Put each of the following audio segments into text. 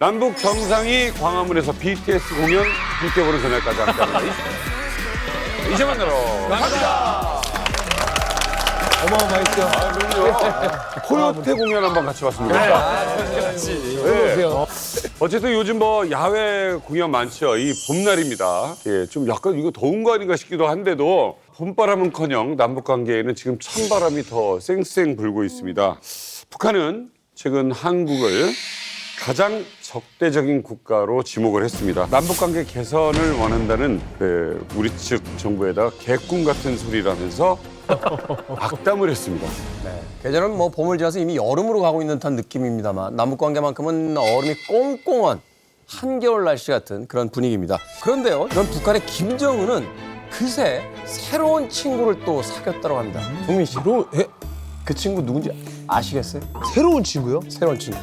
남북 정상이 광화문에서 BTS 공연 함께 보는 그날까지 함께합니다. 이제 만나러 갑니다. 어마어마했죠. 코요태 공연 한번 같이 봤습니다. 네. 어쨌든 요즘 뭐 야외 공연 많죠. 이 봄날입니다. 예, 좀 약간 이거 더운 거 아닌가 싶기도 한데도 봄바람은커녕 남북 관계에는 지금 찬바람이 더 쌩쌩 불고 있습니다. 북한은 최근 한국을 가장 적대적인 국가로 지목을 했습니다. 남북 관계 개선을 원한다는 우리 측 정부에다가 개꿈 같은 소리라면서 악담을 했습니다. 계절은 뭐 봄을 지나서 이미 여름으로 가고 있는 듯한 느낌입니다만 남북 관계만큼은 얼음이 꽁꽁한 한겨울 날씨 같은 그런 분위기입니다. 그런데요, 이런 북한의 김정은은 그새 새로운 친구를 또 사귀었다고 합니다. 동민 씨, 그 친구 누군지 아시겠어요? 새로운 친구요? 새로운 친구.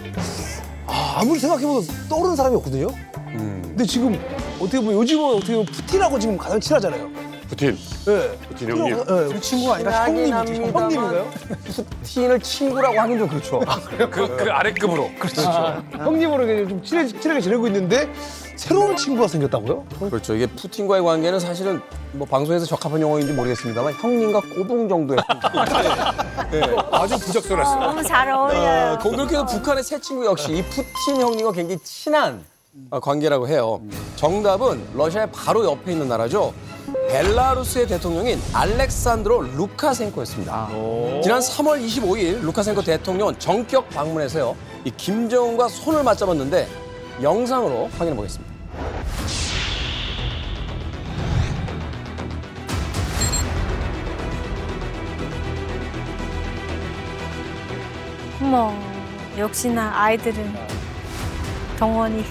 아무리 생각해봐도 떠오르는 사람이 없거든요. 근데 지금 어떻게 보면 요즘은 어떻게 보면 푸틴하고 지금 가장 친하잖아요. 푸틴, 네. 푸틴 형님. 그 친구가 아니라 형님이지. 형님인가요? 푸틴을 친구라고 하긴 좀 그렇죠. 그 아래급으로. 형님으로 이렇게 좀 친하게 지내고 있는데 새로운 친구가 생겼다고요? 그렇죠. 이게 푸틴과의 관계는 사실은 뭐 방송에서 적합한 용어인지 모르겠습니다만 형님과 꼬붕 정도의 아주 부적절했어. 너무 잘 어울려요. 그렇게도 북한의 새 친구 역시 이 푸틴 형님과 굉장히 친한 관계라고 해요. 정답은 러시아의 바로 옆에 있는 나라죠. 벨라루스의 대통령인 알렉산드로 루카센코였습니다. 지난 3월 25일 루카센코 대통령은 전격 방문해서요. 이 김정은과 손을 맞잡았는데 영상으로 확인해 보겠습니다. 어머, 역시나 아이들은 동원이.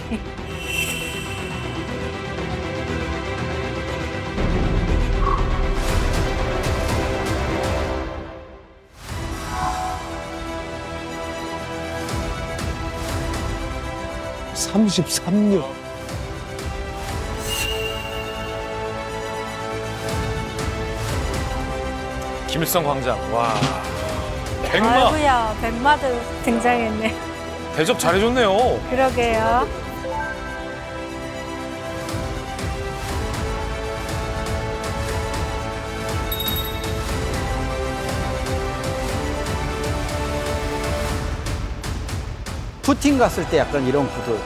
(33년) 김일성 광장. 와. 백마. 아이고야, 백마도 등장했네. 대접 잘해줬네요. 그러게요. 푸틴 갔을 때 약간 이런 구도.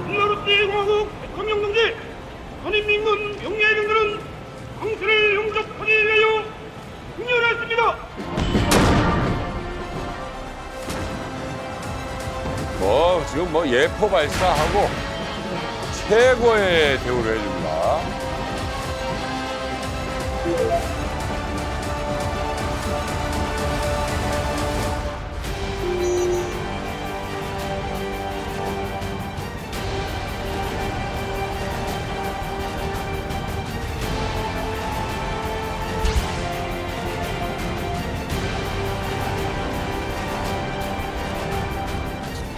벨라루스 공화국 대통령 동지 선인민군 명예의 등들은 당신을 영접하기 위하여 공연했습니다. 지금 예포 발사하고 최고의 대우를 해줍니다.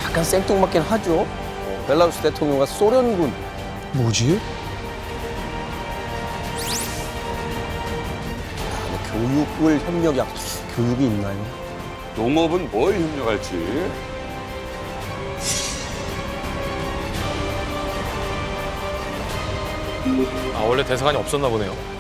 약간 생뚱맞긴 하죠. 벨라루스 대통령과 소련군. 뭐지? 교육을 교육이 있나요? 농업은 뭘 협력할지. 아, 원래 대사관이 없었나 보네요.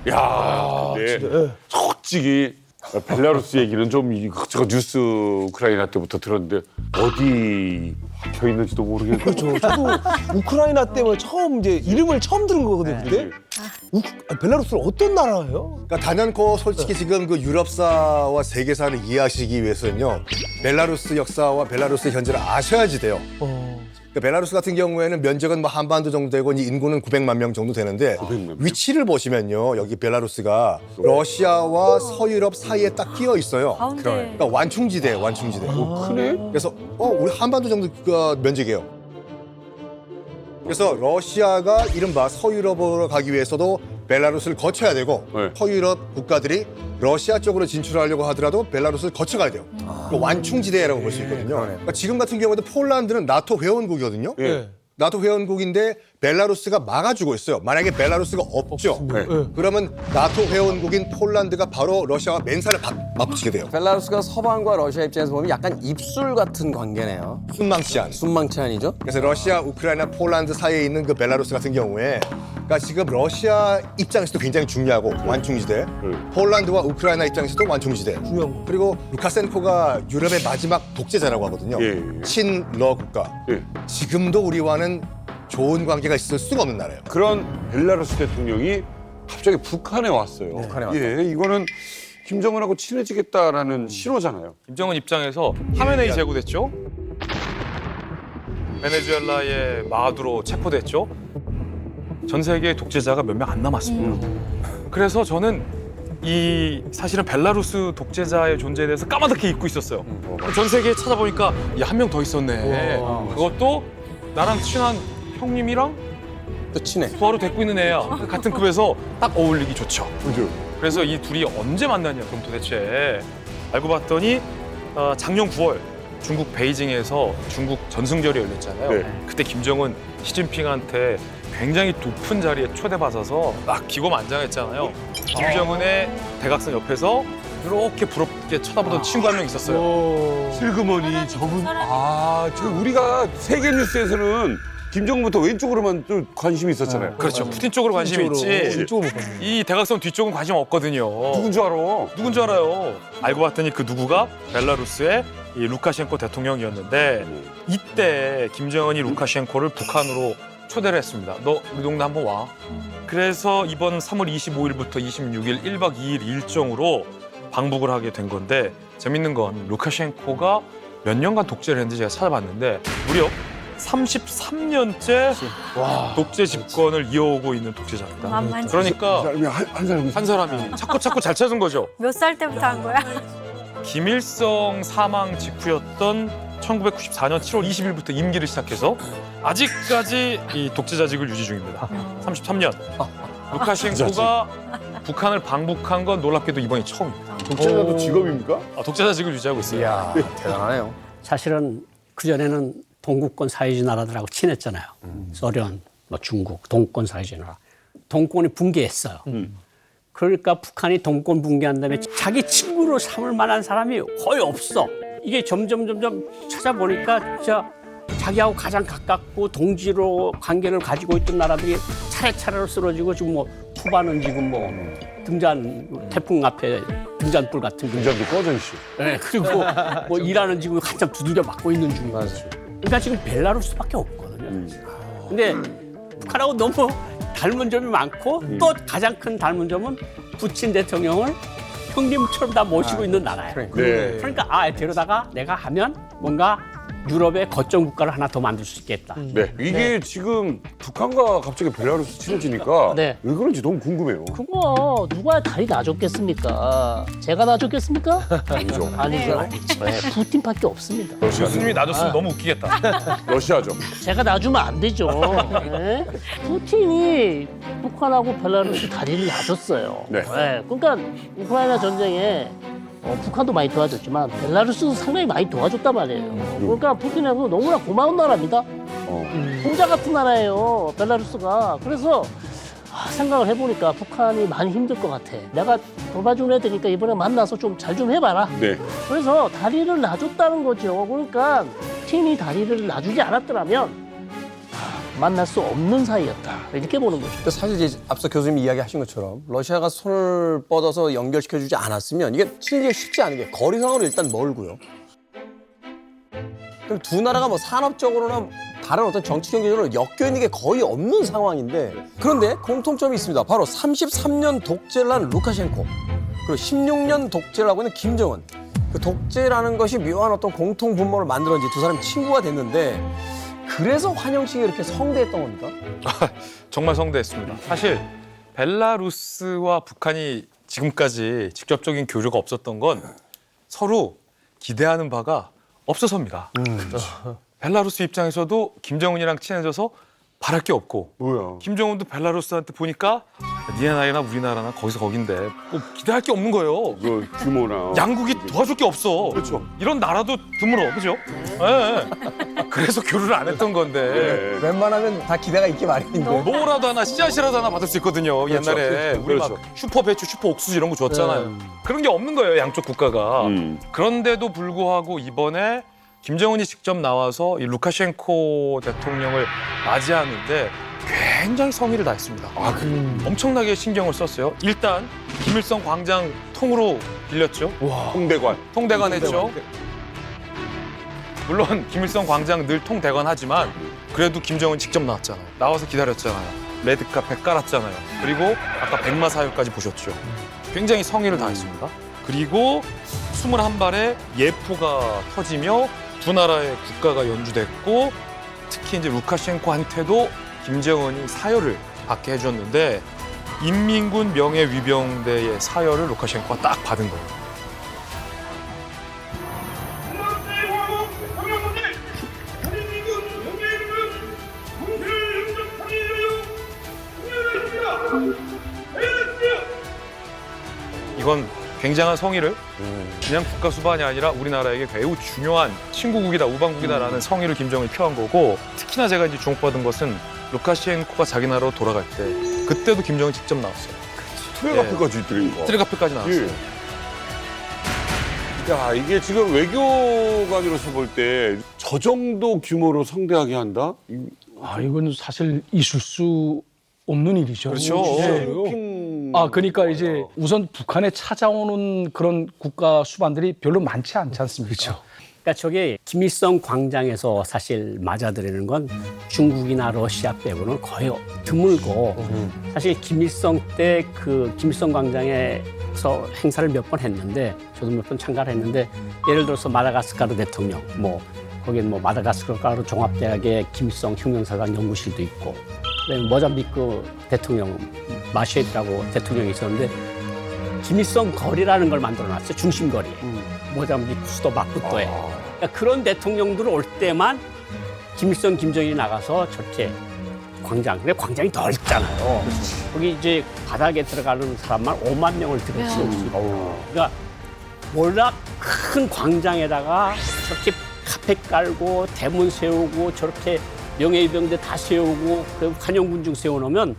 야, 근데 솔직히 벨라루스 얘기는 좀 제가 뉴스 우크라이나 때부터 들었는데 어디 박혀 있는지도 모르겠고. 그렇죠. 저도 우크라이나 때문에 처음 이제 이름을 처음 들은 거거든요. 그때. 벨라루스는 어떤 나라예요? 그러니까 단연코 솔직히 지금 그 유럽사와 세계사를 이해하시기 위해서는요, 벨라루스 역사와 벨라루스 현재를 아셔야지 돼요. 그러니까 벨라루스 같은 경우에는 면적은 뭐 한반도 정도 되고 이제 인구는 900만 명 정도 되는데 900만 명. 위치를 보시면요, 여기 벨라루스가 러시아와 서유럽 사이에 딱 끼어 있어요. 가운데. 그러니까 완충지대예요, 완충지대. 크네? 그래서 우리 한반도 정도가 면적이에요. 그래서 러시아가 이른바 서유럽으로 가기 위해서도 벨라루스를 거쳐야 되고 네. 서유럽 국가들이 러시아 쪽으로 진출하려고 하더라도 벨라루스를 거쳐가야 돼요. 그 완충지대라고 볼 수 있거든요. 그러니까 지금 같은 경우에도 폴란드는 나토 회원국이거든요. 예. 나토 회원국인데 벨라루스가 막아주고 있어요. 만약에 벨라루스가 없죠. 네. 그러면 나토 회원국인 폴란드가 바로 러시아와 맨살을 맞붙이게 돼요. 벨라루스가 서방과 러시아 입장에서 보면 약간 입술 같은 관계네요. 순망치 않은. 순망치 아니죠? 그래서 러시아, 우크라이나, 폴란드 사이에 있는 그 벨라루스 같은 경우에 그러니까 지금 러시아 입장에서도 굉장히 중요하고 완충지대, 폴란드와 우크라이나 입장에서도 완충지대. 그리고 루카센코가 유럽의 마지막 독재자라고 하거든요. 예. 친러 국가. 예. 지금도 우리와는 좋은 관계가 있을 수가 없는 나라예요. 그런 벨라루스 대통령이 갑자기 북한에 왔어요. 북한에 왔다. 예, 이거는 김정은하고 친해지겠다라는 신호잖아요. 김정은 입장에서 하메네이 제거됐죠. 베네수엘라의 마두로 체포됐죠. 전 세계 독재자가 몇 명 안 남았습니다. 그래서 저는 사실은 벨라루스 독재자의 존재에 대해서 까마득히 잊고 있었어요. 전 세계에 찾아보니까 한 명 더 있었네. 그것도 나랑 친한 형님이랑 또 친해. 부하로 데리고 있는 애야. 같은 급에서 딱 어울리기 좋죠. 그죠? 그래서 이 둘이 언제 만났냐 그럼 도대체 알고 봤더니 작년 9월 중국 베이징에서 중국 전승절이 열렸잖아요. 네. 그때 김정은 시진핑한테 굉장히 높은 자리에 초대받아서 막 기고만장했잖아요. 김정은의 대각선 옆에서 이렇게 부럽게 쳐다보던 친구 한 명 있었어요. 슬그머니 저분. 저 우리가 세계 뉴스에서는 김정은부터 왼쪽으로만 좀 관심이 있었잖아요. 그렇죠. 푸틴 쪽으로 관심이 있지. 이쪽으로 못 봤네. 이 대각선 뒤쪽은 관심 없거든요. 누군 줄 알아? 누군 줄 알아요? 알고 봤더니 그 누구가 벨라루스의 이 루카셴코 대통령이었는데 이때 김정은이 루카셴코를 북한으로 초대를 했습니다. 너 우리 동네 한번 와. 그래서 이번 3월 25일부터 26일 1박 2일 일정으로 방북을 하게 된 건데 재밌는 건 루카셴코가 몇 년간 독재를 했는지 제가 찾아봤는데 무려 33년째 독재 집권을 이어오고 있는 독재자입니다. 만만치. 그러니까 한 사람이 한 사람이 자꾸 잘 찾은 거죠. 몇 살 때부터 한 거야? 김일성 사망 직후였던 1994년 7월 20일부터 임기를 시작해서 아직까지 이 독재자직을 유지 중입니다. 33년. 루카셴코가 북한을 방북한 건 놀랍게도 이번이 처음입니다. 독재자도 직업입니까? 독재자직을 유지하고 있어요. 이야, 대단하네요. 사실은 그전에는 동구권 사회주의 나라들하고 친했잖아요. 소련, 뭐 중국, 동구권 사회주의 나라. 동구권이 붕괴했어요. 그러니까 북한이 동구권 붕괴한 다음에 자기 친구로 삼을 만한 사람이 거의 없어. 이게 점점 찾아보니까 진짜 자기하고 가장 가깝고 동지로 관계를 가지고 있던 나라들이 차례차례로 쓰러지고 지금 뭐 쿠바는 지금 뭐 태풍 앞에 등잔불 같은 거. 등잔도 꺼져 있어. 네, 그리고 뭐 이란은 지금 한참 두들겨 맞고 있는 중이고. 그러니까 지금 벨라루스밖에 없거든요. 근데 북한하고 너무 닮은 점이 많고 또 가장 큰 닮은 점은 푸틴 대통령을 형님처럼 다 모시고 있는 나라예요. 네. 그러니까 데려다가 내가 하면 뭔가 유럽의 거점 국가를 하나 더 만들 수 있겠다. 네. 이게 지금 북한과 갑자기 벨라루스 친해지니까 네. 왜 그런지 너무 궁금해요. 그거 누가 다리 놔줬겠습니까? 제가 놔줬겠습니까? 아니죠. 아니죠. 네, 푸틴밖에 없습니다. 교수님이 놔줬으면 너무 웃기겠다. 러시아죠. 제가 놔주면 안 되죠. 네? 푸틴이 북한하고 벨라루스 다리를 놔줬어요. 네. 그러니까 우크라이나 전쟁에 북한도 많이 도와줬지만 벨라루스도 상당히 많이 도와줬단 말이에요. 그러니까 푸틴하고 너무나 고마운 나라입니다. 혼자 같은 나라예요, 벨라루스가. 그래서 생각을 해보니까 북한이 많이 힘들 것 같아. 내가 돌봐주는 애들이니까 이번에 만나서 좀 잘 좀 해봐라. 네. 그래서 다리를 놔줬다는 거죠. 그러니까 푸틴이 다리를 놔주지 않았더라면 만날 수 없는 사이였다. 이렇게 보는 거죠. 근데 사실 이제 앞서 교수님이 이야기하신 것처럼 러시아가 손을 뻗어서 연결시켜주지 않았으면 이게 친하기가 쉽지 않은 게 거리상으로 일단 멀고요. 그럼 두 나라가 뭐 산업적으로나 다른 어떤 정치 경제적으로 엮여 있는 게 거의 없는 상황인데 그런데 공통점이 있습니다. 바로 33년 독재를 한 루카셴코 그리고 16년 독재를 하고 있는 김정은. 그 독재라는 것이 묘한 어떤 공통 분모를 만들었는지 두 사람이 친구가 됐는데 그래서 환영식이 이렇게 성대했던 겁니까? 정말 성대했습니다. 사실 벨라루스와 북한이 지금까지 직접적인 교류가 없었던 건 서로 기대하는 바가 없어서입니다. 벨라루스 입장에서도 김정은이랑 친해져서 바랄 게 없고 뭐야? 김정은도 벨라루스한테 보니까 니네 나라나 우리나라나 거기서 거긴데 뭐 기대할 게 없는 거예요. 그 규모나. 양국이 도와줄 게 없어. 그렇죠. 이런 나라도 드물어, 그죠? 예. 그래서 교류를 안 했던 건데 웬만하면 다 기대가 있기 마련인데. 뭐라도 하나 씨앗이라도 하나 받을 수 있거든요. 옛날에 우리 그렇죠. 막 슈퍼 배추, 슈퍼 옥수수 이런 거 줬잖아요. 그런 게 없는 거예요, 양쪽 국가가. 그런데도 불구하고 이번에 김정은이 직접 나와서 이 루카셴코 대통령을 맞이하는데 굉장히 성의를 다했습니다. 엄청나게 신경을 썼어요. 일단 김일성 광장 통으로 빌렸죠. 통대관 했죠. 물론 김일성 광장 늘 통대관 하지만 그래도 김정은 직접 나왔잖아요. 나와서 기다렸잖아요. 레드카펫 깔았잖아요. 그리고 아까 백마 사유까지 보셨죠. 굉장히 성의를 다했습니다. 그리고 21발의 예포가 터지며 두 나라의 국가가 연주됐고 특히 이제 루카셴코한테도 김정은이 사열을 받게 해줬는데 인민군 명예위병대의 사열을 루카셴코가 딱 받은 거예요. 벨라루스의 왕국 대통령군이 대한민국 영예인들은 공세를 영접하기 위하여 공연했습니다. 벨라루스! 이건 굉장한 성의를 그냥 국가 수반이 아니라 우리나라에게 매우 중요한 친구국이다, 우방국이다라는 성의를 김정은이 표한 거고 특히나 제가 이제 주목받은 것은 루카셴코가 자기 나라로 돌아갈 때 그때도 김정은이 직접 나왔어요. 트레가프까지 있더니. 트레가프까지 나왔어요. 야, 이게 지금 외교관으로서 볼 때 저 정도 규모로 성대하게 한다? 아, 이건 사실 있을 수 없는 일이죠. 그렇죠. 아, 그러니까 이제 우선 북한에 찾아오는 그런 국가 수반들이 별로 많지 않지 않습니까? 그렇죠. 그러니까 저게 김일성 광장에서 사실 맞아들이는 건 중국이나 러시아 빼고는 거의 드물고 사실 김일성 때 그 김일성 광장에서 행사를 몇 번 했는데 저도 몇 번 참가를 했는데 예를 들어서 마다가스카르 대통령 뭐 거긴 뭐 마다가스카르 종합대학의 김일성 혁명사상 연구실도 있고 그다음에 모잠비크 대통령 마셰트라고 대통령이 있었는데 김일성 거리라는 걸 만들어놨어요. 중심거리에. 모잠비크 수도 마푸토에. 그러니까 그런 대통령들 올 때만 김일성, 김정일이 나가서 저렇게 광장. 근데 광장이 넓잖아요. 거기 이제 바닥에 들어가는 사람만 5만 명을 들여 채울 수 있고. 그러니까 워낙 큰 광장에다가 저렇게 카펫 깔고 대문 세우고 저렇게 명예위병대 다 세우고 그 환영군중 세워놓으면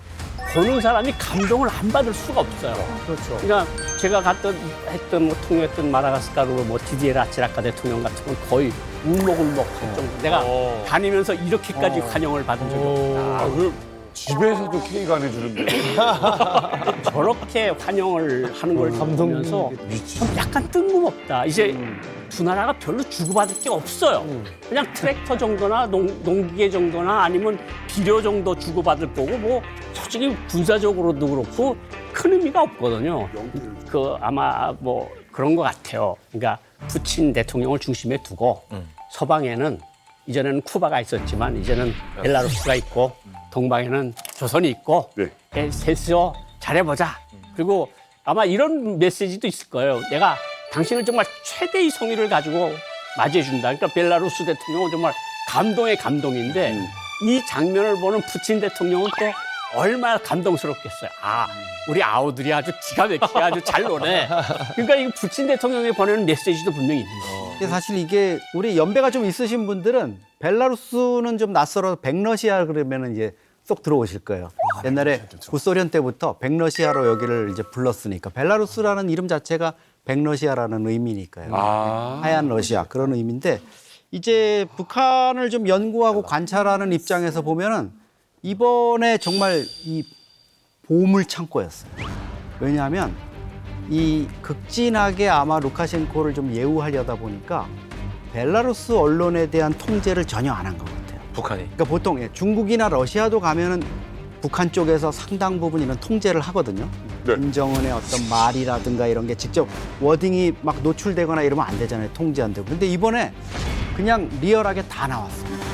보는 사람이 감동을 안 받을 수가 없어요. 그렇죠. 그러니까 제가 했던 뭐 통역했던 마다가스카르 뭐 디디에르 아치라카 대통령 같은 건 거의 울먹울먹 할 정도. 내가 다니면서 이렇게까지 환영을 받은 적이 없다. 아, 그럼 집에서도 케이크 안 해주는데. 저렇게 환영을 하는 걸 보면서 좀 약간 뜬금없다. 이제 두 나라가 별로 주고받을 게 없어요. 그냥 트랙터 정도나 농기계 정도나 아니면 비료 정도 주고받을 거고 뭐 솔직히 군사적으로도 그렇고 큰 의미가 없거든요. 그 아마 뭐 그런 것 같아요. 그러니까 푸친 대통령을 중심에 두고 서방에는 이전에는 쿠바가 있었지만 이제는 벨라루스가 있고 동방에는 조선이 있고 셋이서 잘해보자. 그리고 아마 이런 메시지도 있을 거예요. 내가 당신을 정말 최대의 성의를 가지고 맞이해준다. 그러니까 벨라루스 대통령은 정말 감동의 감동인데 이 장면을 보는 푸친 대통령은 또 얼마나 감동스럽겠어요. 아, 우리 아우들이 아주 기가 막히게 아주 잘 노네. 그러니까 이 푸친 대통령이 보내는 메시지도 분명히 있는 거예요. 근데 사실 이게 우리 연배가 좀 있으신 분들은 벨라루스는 좀 낯설어서 백러시아 그러면은 이제 쏙 들어오실 거예요. 옛날에 구소련 때부터 백러시아로 여기를 이제 불렀으니까 벨라루스라는 이름 자체가 백러시아라는 의미니까요. 하얀 러시아 그런 의미인데 이제 북한을 좀 연구하고 관찰하는 입장에서 보면은 이번에 정말 이 보물 창고였어요. 왜냐하면 이 극진하게 아마 루카셴코를 좀 예우하려다 보니까 벨라루스 언론에 대한 통제를 전혀 안 한 것 같아요. 북한이. 그러니까 보통 중국이나 러시아도 가면은 북한 쪽에서 상당 부분 이런 통제를 하거든요. 네. 김정은의 어떤 말이라든가 이런 게 직접 워딩이 막 노출되거나 이러면 안 되잖아요. 통제 안 되고. 근데 이번에 그냥 리얼하게 다 나왔습니다.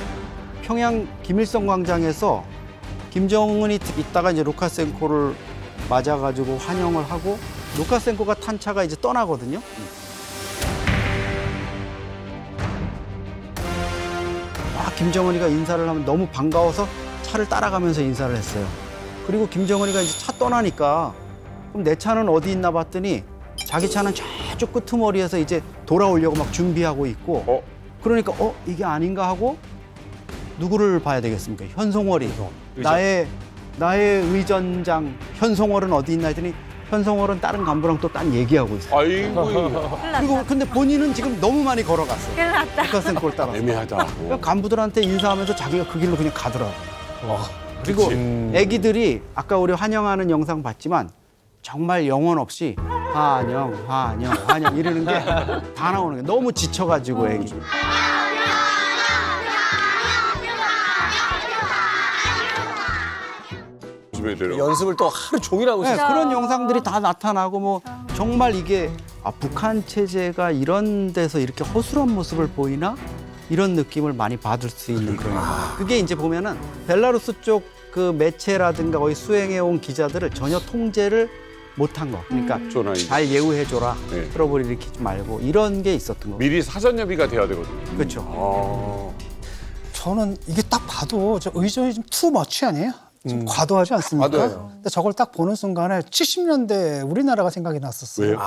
평양 김일성 광장에서 김정은이 있다가 이제 루카셴코를 맞아가지고 환영을 하고 루카셴코가 탄 차가 이제 떠나거든요. 김정은이가 인사를 하면 너무 반가워서 차를 따라가면서 인사를 했어요. 그리고 김정은이가 이제 차 떠나니까 그럼 내 차는 어디 있나 봤더니 자기 차는 저쪽 끄트머리에서 이제 돌아오려고 막 준비하고 있고 그러니까 이게 아닌가 하고 누구를 봐야 되겠습니까? 현송월이. 나의 의전장 현송월은 어디 있나 했더니 현송월은 다른 간부랑 또 딴 얘기하고 있어요. 아이고. 그리고 근데 본인은 지금 너무 많이 걸어갔어요. 큰일 났다. 루카셴코를 따라서. 애매하다. 그러니까 간부들한테 인사하면서 자기가 그 길로 그냥 가더라고요. 그리고 애기들이 아까 우리 환영하는 영상 봤지만 정말 영혼 없이 환영 이러는 게 다 나오는 게 너무 지쳐가지고 애기. 연습을 또 하루 종일 하고 네, 있어요. 그런 영상들이 다 나타나고 뭐 정말 이게 북한 체제가 이런 데서 이렇게 허술한 모습을 보이나 이런 느낌을 많이 받을 수 있는 그런 영화. 그게 이제 보면은 벨라루스 쪽 그 매체라든가 거기 수행해 온 기자들을 전혀 통제를 못한 거. 그러니까 잘 예우해줘라. 네. 트러블 일으키지 말고 이런 게 있었던 거. 미리 사전 협의가 돼야 되거든요. 그렇죠. 저는 이게 딱 봐도 저 의전이 좀 투머치 아니에요? 좀 과도하지 않습니까? 과도해요. 근데 저걸 딱 보는 순간에 70년대 우리나라가 생각이 났었어요. 왜요?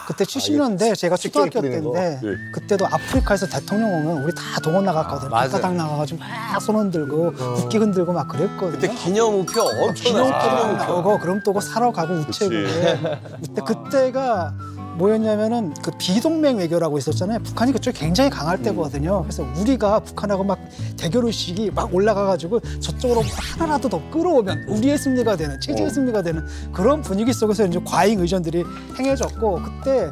그때 70년대 제가 초등학교 뿌리는 거. 때인데 네. 그때도 아프리카에서 대통령 오면 우리 다 동원 나갔거든요. 바다당 나가가지고 막 손 흔들고 국기 흔들고 막 그랬거든요. 그때 기념우표 엄청 기념표도 나왔어요. 나오고 그럼 또 사러 가고 우체국에 그때가 뭐였냐면은 그 비동맹 외교라고 있었잖아요. 북한이 그쪽에 굉장히 강할 때거든요. 그래서 우리가 북한하고 막 대결 의식이 막 올라가가지고 저쪽으로 하나라도 더 끌어오면 우리의 승리가 되는 체제의 승리가 되는 그런 분위기 속에서 이제 과잉 의전들이 행해졌고 그때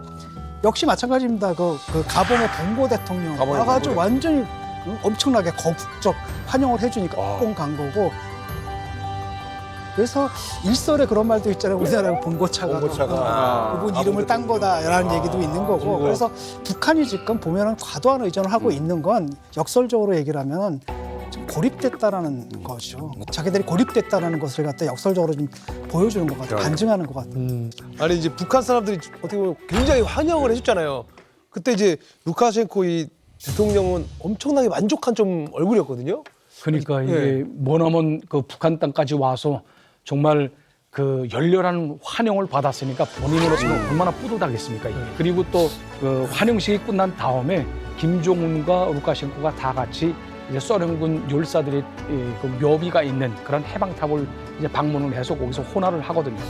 역시 마찬가지입니다. 그 가봉의 봉고 대통령 와가지고 완전히 엄청나게 거국적 환영을 해주니까 꽁 간 거고. 그래서 일설에 그런 말도 있잖아요. 우리나라 봉고차가 그분 이름을 딴 거다라는 얘기도 있는 거고. 그래서 북한이 지금 보면은 과도한 의존을 하고 있는 건 역설적으로 얘기를 하면 좀 고립됐다라는 거죠. 자기들이 고립됐다라는 것을 갖다 역설적으로 좀 보여주는 것 같아요. 간증하는 것 같아요. 아니 이제 북한 사람들이 어떻게 보면 굉장히 환영을 해줬잖아요. 그때 이제 루카셴코 이 대통령은 엄청나게 만족한 좀 얼굴이었거든요. 그러니까 이게 머나먼 그 북한 땅까지 와서 정말 그 열렬한 환영을 받았으니까 본인으로서는 얼마나 뿌듯하겠습니까. 이게. 그리고 또 그 환영식이 끝난 다음에 김정은과 루카셴코가 다 같이 이제 소련군 율사들이 그 묘비가 있는 그런 해방탑을 이제 방문을 해서 거기서 혼화를 하거든요.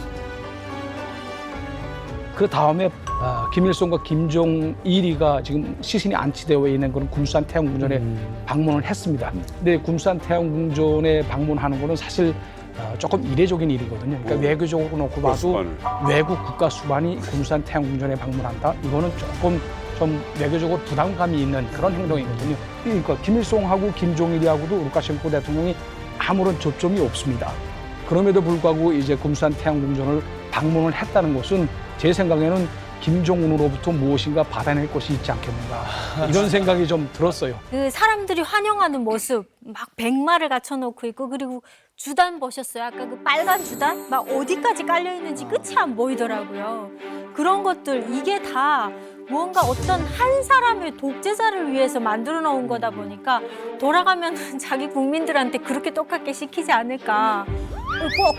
그 다음에 김일성과 김정일이가 지금 시신이 안치되어 있는 그런 군산 태양궁전에 방문을 했습니다. 근데 군산 태양궁전에 방문하는 거는 사실 조금 이례적인 일이거든요. 그러니까 외교적으로 놓고 봐도 외국 국가 수반이 군산 태양궁전에 방문한다. 이거는 조금 좀 외교적으로 부담감이 있는 그런 행동이거든요. 그러니까 김일성하고 김정일이하고도 루카셴코 대통령이 아무런 접점이 없습니다. 그럼에도 불구하고 이제 군산 태양궁전을 방문을 했다는 것은 제 생각에는 김정은으로부터 무엇인가 받아낼 것이 있지 않겠는가 이런 생각이 좀 들었어요. 그 사람들이 환영하는 모습 막 백마를 갖춰놓고 있고 그리고 주단 보셨어요? 아까 그 빨간 주단 막 어디까지 깔려 있는지 끝이 안 보이더라고요. 그런 것들 이게 다 무언가 어떤 한 사람의 독재자를 위해서 만들어 놓은 거다 보니까 돌아가면 자기 국민들한테 그렇게 똑같게 시키지 않을까.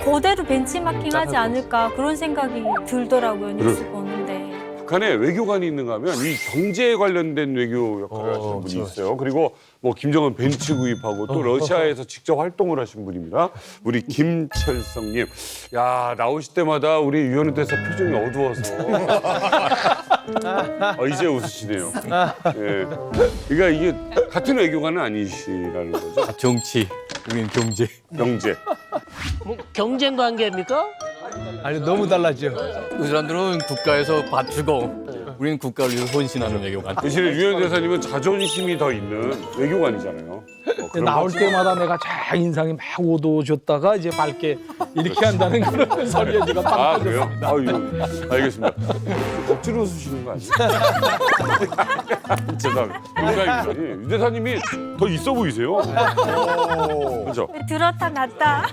그대로 벤치마킹하지 않을까 그런 생각이 들더라고요. 뉴스 보는데. 북한에 외교관이 있는가 하면 이 경제에 관련된 외교 역할을 하시는 분이 있어요. 그리고 뭐 김정은 벤츠 구입하고 또 러시아에서 직접 활동을 하신 분입니다. 우리 김철성님. 야, 나오실 때마다 우리 유현우 대사 표정이 어두워서. 이제 웃으시네요. 예. 그러니까 이게 같은 외교관은 아니시라는 거죠. 정치, 우리는 경제. 경제. 뭐 경쟁 관계입니까? 아니 너무 달라져. 그 사람들은 국가에서 밭주고 우리는 국가를 위해서 헌신하는 외교관. 대신에 유엔 대사님은 자존심이 더 있는 외교관이잖아요. 그런 나올 거- 때마다 내가 잘 인상이 막 오도줬다가 이제 밝게 이렇게 한다는 그런 설레지가 아, 빵 그래요? 터졌습니다. 아유, 알겠습니다. 억지로 웃으시는 거 아니에요? 죄송합니다. 농담입니다. 예, 유 대사님이 더 있어 보이세요. 그렇죠? 들었다 놨다.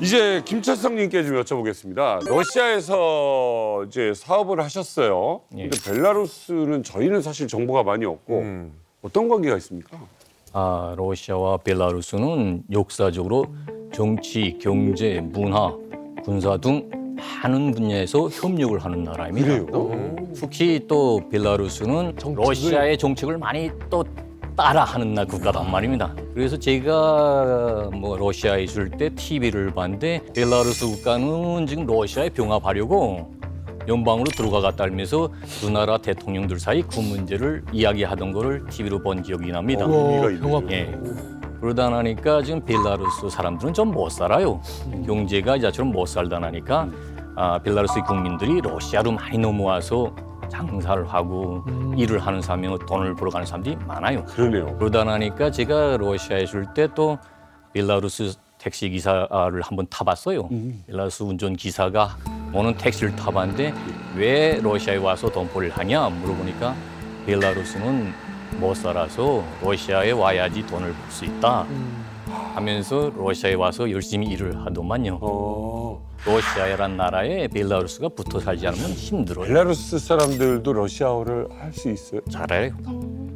이제 김철성님께 좀 여쭤보겠습니다. 러시아에서 이제 사업을 하셨어요. 근데 벨라루스는 저희는 사실 정보가 많이 없고 어떤 관계가 있습니까? 러시아와 벨라루스는 역사적으로 정치, 경제, 문화, 군사 등 많은 분야에서 협력을 하는 나라입니다. 특히 또 벨라루스는 러시아의 정책을 많이 또 따라하는 국가단 말입니다. 그래서 제가 뭐 러시아에 있을 때 TV를 봤는데 벨라루스 국가는 지금 러시아에 병합하려고 연방으로 들어가겠다 하면서 두 나라 대통령들 사이 그 문제를 이야기하던 거를 TV로 본 기억이 납니다. 의미가 있네요. 예. 그러다 나니까 지금 벨라루스 사람들은 좀 못 살아요. 경제가 이자처럼 못 살다 나니까 벨라루스 국민들이 러시아로 많이 넘어와서 장사를 하고 일을 하는 사람이 돈을 벌어가는 사람들이 많아요. 그러네요. 그러다 나니까 제가 러시아에 있을 때 또 벨라루스 택시 기사를 한번 타봤어요. 벨라루스 운전 기사가 오는 택시를 타봤는데 왜 러시아에 와서 돈벌이를 하냐 물어보니까 벨라루스는 못 살아서 러시아에 와야지 돈을 벌 수 있다 하면서 러시아에 와서 열심히 일을 하더만요. 러시아란 나라에 벨라루스가 붙어 살지 않으면 힘들어요. 벨라루스 사람들도 러시아어를 할 수 있어요? 잘해요.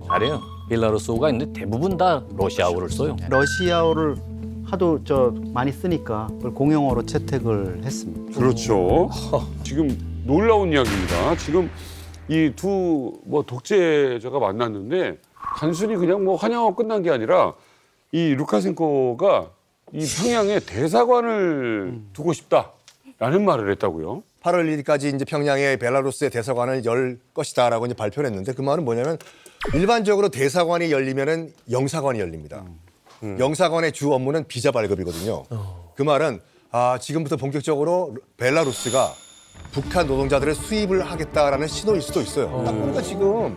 잘해요. 벨라루스어가 있는데 대부분 다 러시아어를 써요. 러시아어를 하도 많이 쓰니까 그걸 공용어로 채택을 했습니다. 그렇죠. 지금 놀라운 이야기입니다. 지금 이 두 뭐 독재자가 만났는데 단순히 그냥 뭐 환영하고 끝난 게 아니라 이 루카셴코가 이 평양에 대사관을 두고 싶다라는 말을 했다고요. 8월 1일까지 이제 평양에 벨라루스의 대사관을 열 것이다라고 이제 발표를 했는데 그 말은 뭐냐면 일반적으로 대사관이 열리면은 영사관이 열립니다. 영사관의 주 업무는 비자 발급이거든요. 그 말은 지금부터 본격적으로 벨라루스가 북한 노동자들의 수입을 하겠다라는 신호일 수도 있어요. 딱 보니까 지금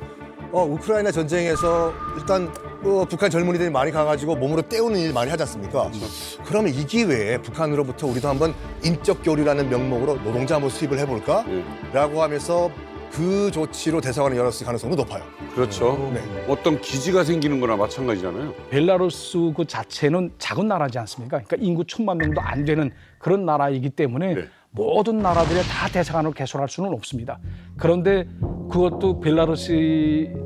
우크라이나 전쟁에서 일단 북한 젊은이들이 많이 가가지고 몸으로 때우는 일 많이 하지 않습니까? 그러면 이 기회에 북한으로부터 우리도 한번 인적 교류라는 명목으로 노동자 한번 수입을 해볼까? 라고 하면서 그 조치로 대사관을 열었을 가능성도 높아요. 그렇죠. 어떤 기지가 생기는 거나 마찬가지잖아요. 벨라루스 그 자체는 작은 나라지 않습니까? 그러니까 인구 1,000만 명도 안 되는 그런 나라이기 때문에 모든 나라들이 다 대사관을 개설할 수는 없습니다. 그런데 그것도 벨라루스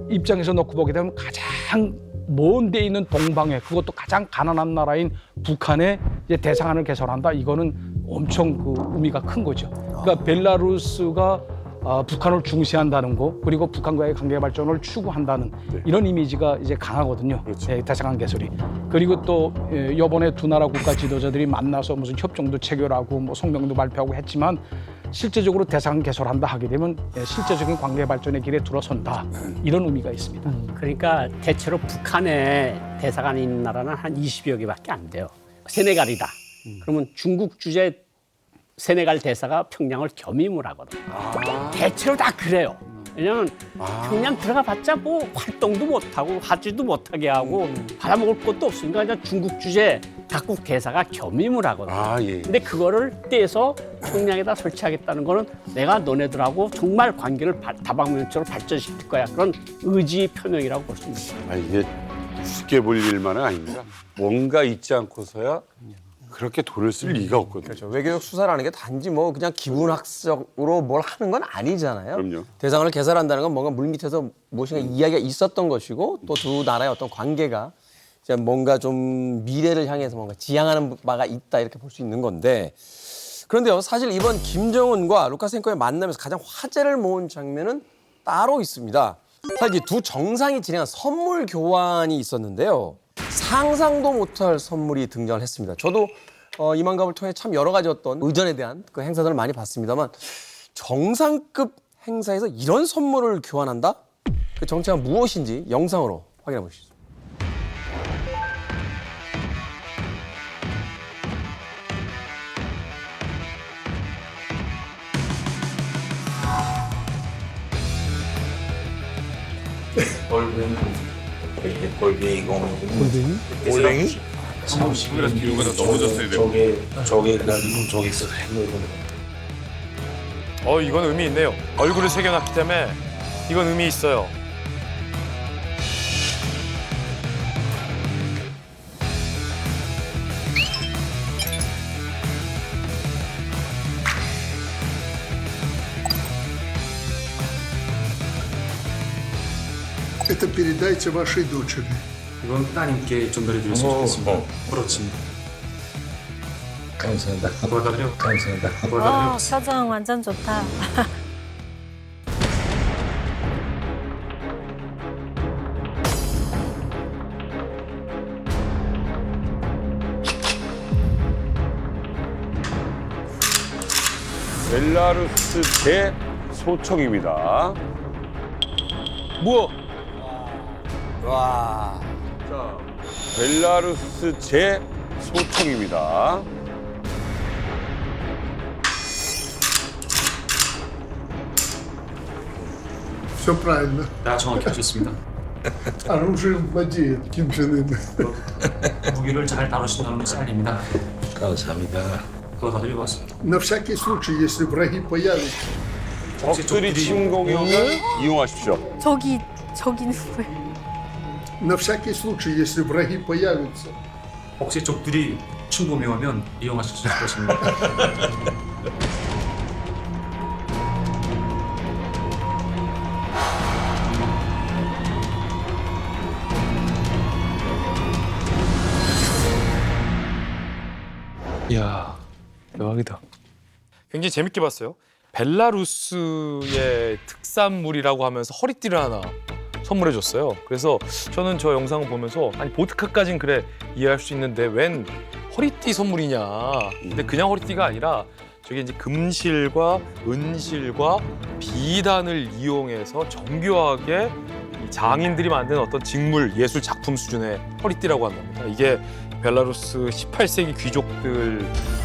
입장에서 놓고 보게 되면 가장 먼 데 있는 동방에 그것도 가장 가난한 나라인 북한에 이제 대사관을 개설한다. 이거는 엄청 그 의미가 큰 거죠. 그러니까 벨라루스가 북한을 중시한다는 거 그리고 북한과의 관계 발전을 추구한다는 이런 이미지가 이제 강하거든요. 예, 대사관 개설이. 그리고 또 이번에 두 나라 국가 지도자들이 만나서 무슨 협정도 체결하고 뭐 성명도 발표하고 했지만 실제적으로 대사관 개설한다 하게 되면 실제적인 관계 발전의 길에 들어선다. 이런 의미가 있습니다. 그러니까 대체로 북한에 대사관이 있는 나라는 한 20여 개밖에 안 돼요. 세네갈이다. 그러면 중국 주재 세네갈 대사가 평양을 겸임을 하거든요. 대체로 다 그래요. 왜냐하면 평양 들어가 봤자 뭐 활동도 못하고 하지도 못하게 하고 받아먹을 것도 없으니까 그냥 중국 주재 각국 대사가 겸임을 하거든요. 근데 그거를 떼서 평양에다 설치하겠다는 거는 내가 너네들하고 정말 관계를 다방면적으로 발전시킬 거야. 그런 의지 표명이라고 볼 수 있습니다. 이게 쉽게 볼 일만은 아닙니다. 뭔가 있지 않고서야 그렇게 돈을 쓸 리가 없거든요. 그렇죠. 외교적 수사라는 게 단지 뭐 그냥 기분학적으로 뭘 하는 건 아니잖아요. 그럼요. 대상을 개설한다는 건 뭔가 물밑에서 무엇인가 이야기가 있었던 것이고 또 두 나라의 어떤 관계가 이제 뭔가 좀 미래를 향해서 뭔가 지향하는 바가 있다 이렇게 볼 수 있는 건데 그런데요. 사실 이번 김정은과 루카셴코의 만남에서 가장 화제를 모은 장면은 따로 있습니다. 사실 두 정상이 진행한 선물 교환이 있었는데요. 상상도 못할 선물이 등장을 했습니다. 저도 이만갑을 통해 참 여러 가지 어떤 의전에 대한 그 행사들을 많이 봤습니다만 정상급 행사에서 이런 선물을 교환한다? 그 정체가 무엇인지 영상으로 확인해 보시죠. 골뱅이? 이건 의미 있네요. 얼굴을 새겨놨기 때문에 이건 의미 있어요. Это передайте вашей дочери. 이건 따님께 전달해드렸으면 좋겠습니다. 그렇습니다. 감사합니다. благодарю. 감사합니다. 와, 표정 완전 좋다. 벨라루스 제 소총입니다. 뭐야? 와. 자, 벨라루스 제 소총입니다. Все правильно. 다 정확히 하셨습니다. Оружие владеет Ким Чен Ын. 무기를 잘 다루신다는 사인입니다. 감사합니다. благодарю вас. На всякий случай, если враги появятся, 적들이 침공이 오면 이용하십시오. 저기 누구예요? на всякий случай, если враги появятся, 혹시 적들이 침범하면 이용하실 수 있을 것입니다. 이야, 대박이다. 굉장히 재밌게 봤어요. 벨라루스의 특산물이라고 하면서 허리띠를 하나 선물해줬어요. 그래서 저는 저 영상을 보면서 아니 보드카까진 그래 이해할 수 있는데 웬 허리띠 선물이냐. 근데 그냥 허리띠가 아니라 저게 이제 금실과 은실과 비단을 이용해서 정교하게 이 장인들이 만든 어떤 직물 예술 작품 수준의 허리띠라고 한답니다. 이게 벨라루스 18세기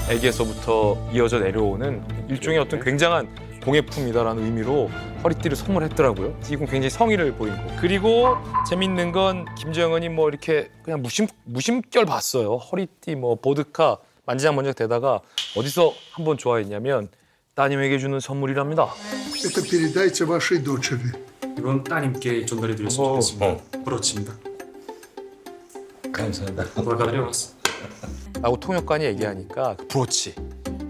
귀족들에게서부터 이어져 내려오는 일종의 어떤 굉장한 공예품이다라는 의미로 허리띠를 선물했더라고요. 이건 굉장히 성의를 보인 거. 그리고 재밌는 건 김정은이 뭐 이렇게 그냥 무심결 봤어요. 허리띠, 뭐 보드카 만지작만지작 대다가 어디서 한번 좋아했냐면 따님에게 주는 선물이랍니다. это передайте вашей дочери. 이건 따님께 전달해드렸으면 좋겠습니다. 그렇습니다. 감사합니다. благодарю вас. 라고 통역관이 얘기하니까 그 브로치.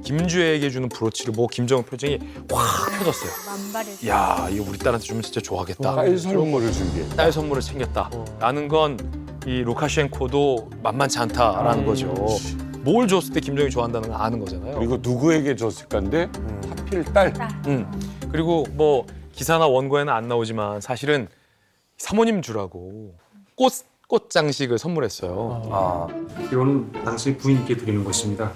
김주혜에게 주는 브로치를 보고 김정은 표정이 확 펴졌어요. 만발했어. 야, 이거 우리 딸한테 주면 진짜 좋아하겠다. 딸 선물을 준비해. 딸 선물을 챙겼다. 라는 건 이 루카셴코도 만만치 않다라는 거죠. 뭘 줬을 때 김정은이 좋아한다는 걸 아는 거잖아요. 그리고 누구에게 줬을까인데 하필 딸. 그리고 뭐 기사나 원고에는 안 나오지만 사실은 사모님 주라고 꽃 장식을 선물했어요. 이거는 당신의 부인께 드리는 것입니다.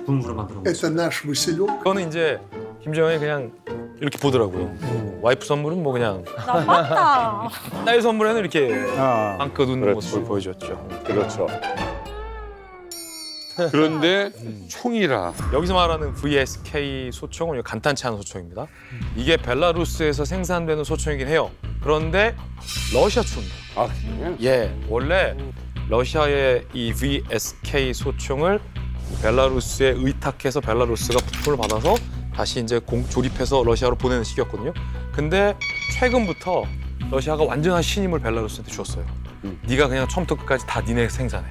분무로 만들어 Это nаш Василек. 그거는 이제 김정은이 그냥 이렇게 보더라고요. 와이프 선물은 뭐 그냥 나 맞다. 딸 선물에는 이렇게 한껏 웃는 모습을 보여줬죠. 그렇죠. 그런데 총이라. 여기서 말하는 VSK 소총은 간단치 않은 소총입니다. 이게 벨라루스에서 생산되는 소총이긴 해요. 그런데 러시아 총이에요. 아, 그래? 예, 원래 러시아의 이 VSK 소총을 벨라루스에 의탁해서 벨라루스가 부품을 받아서 다시 이제 조립해서 러시아로 보내는 시기였거든요. 근데 최근부터 러시아가 완전한 신임을 벨라루스한테 줬어요. 네가 그냥 처음부터 끝까지 다 니네 생산해.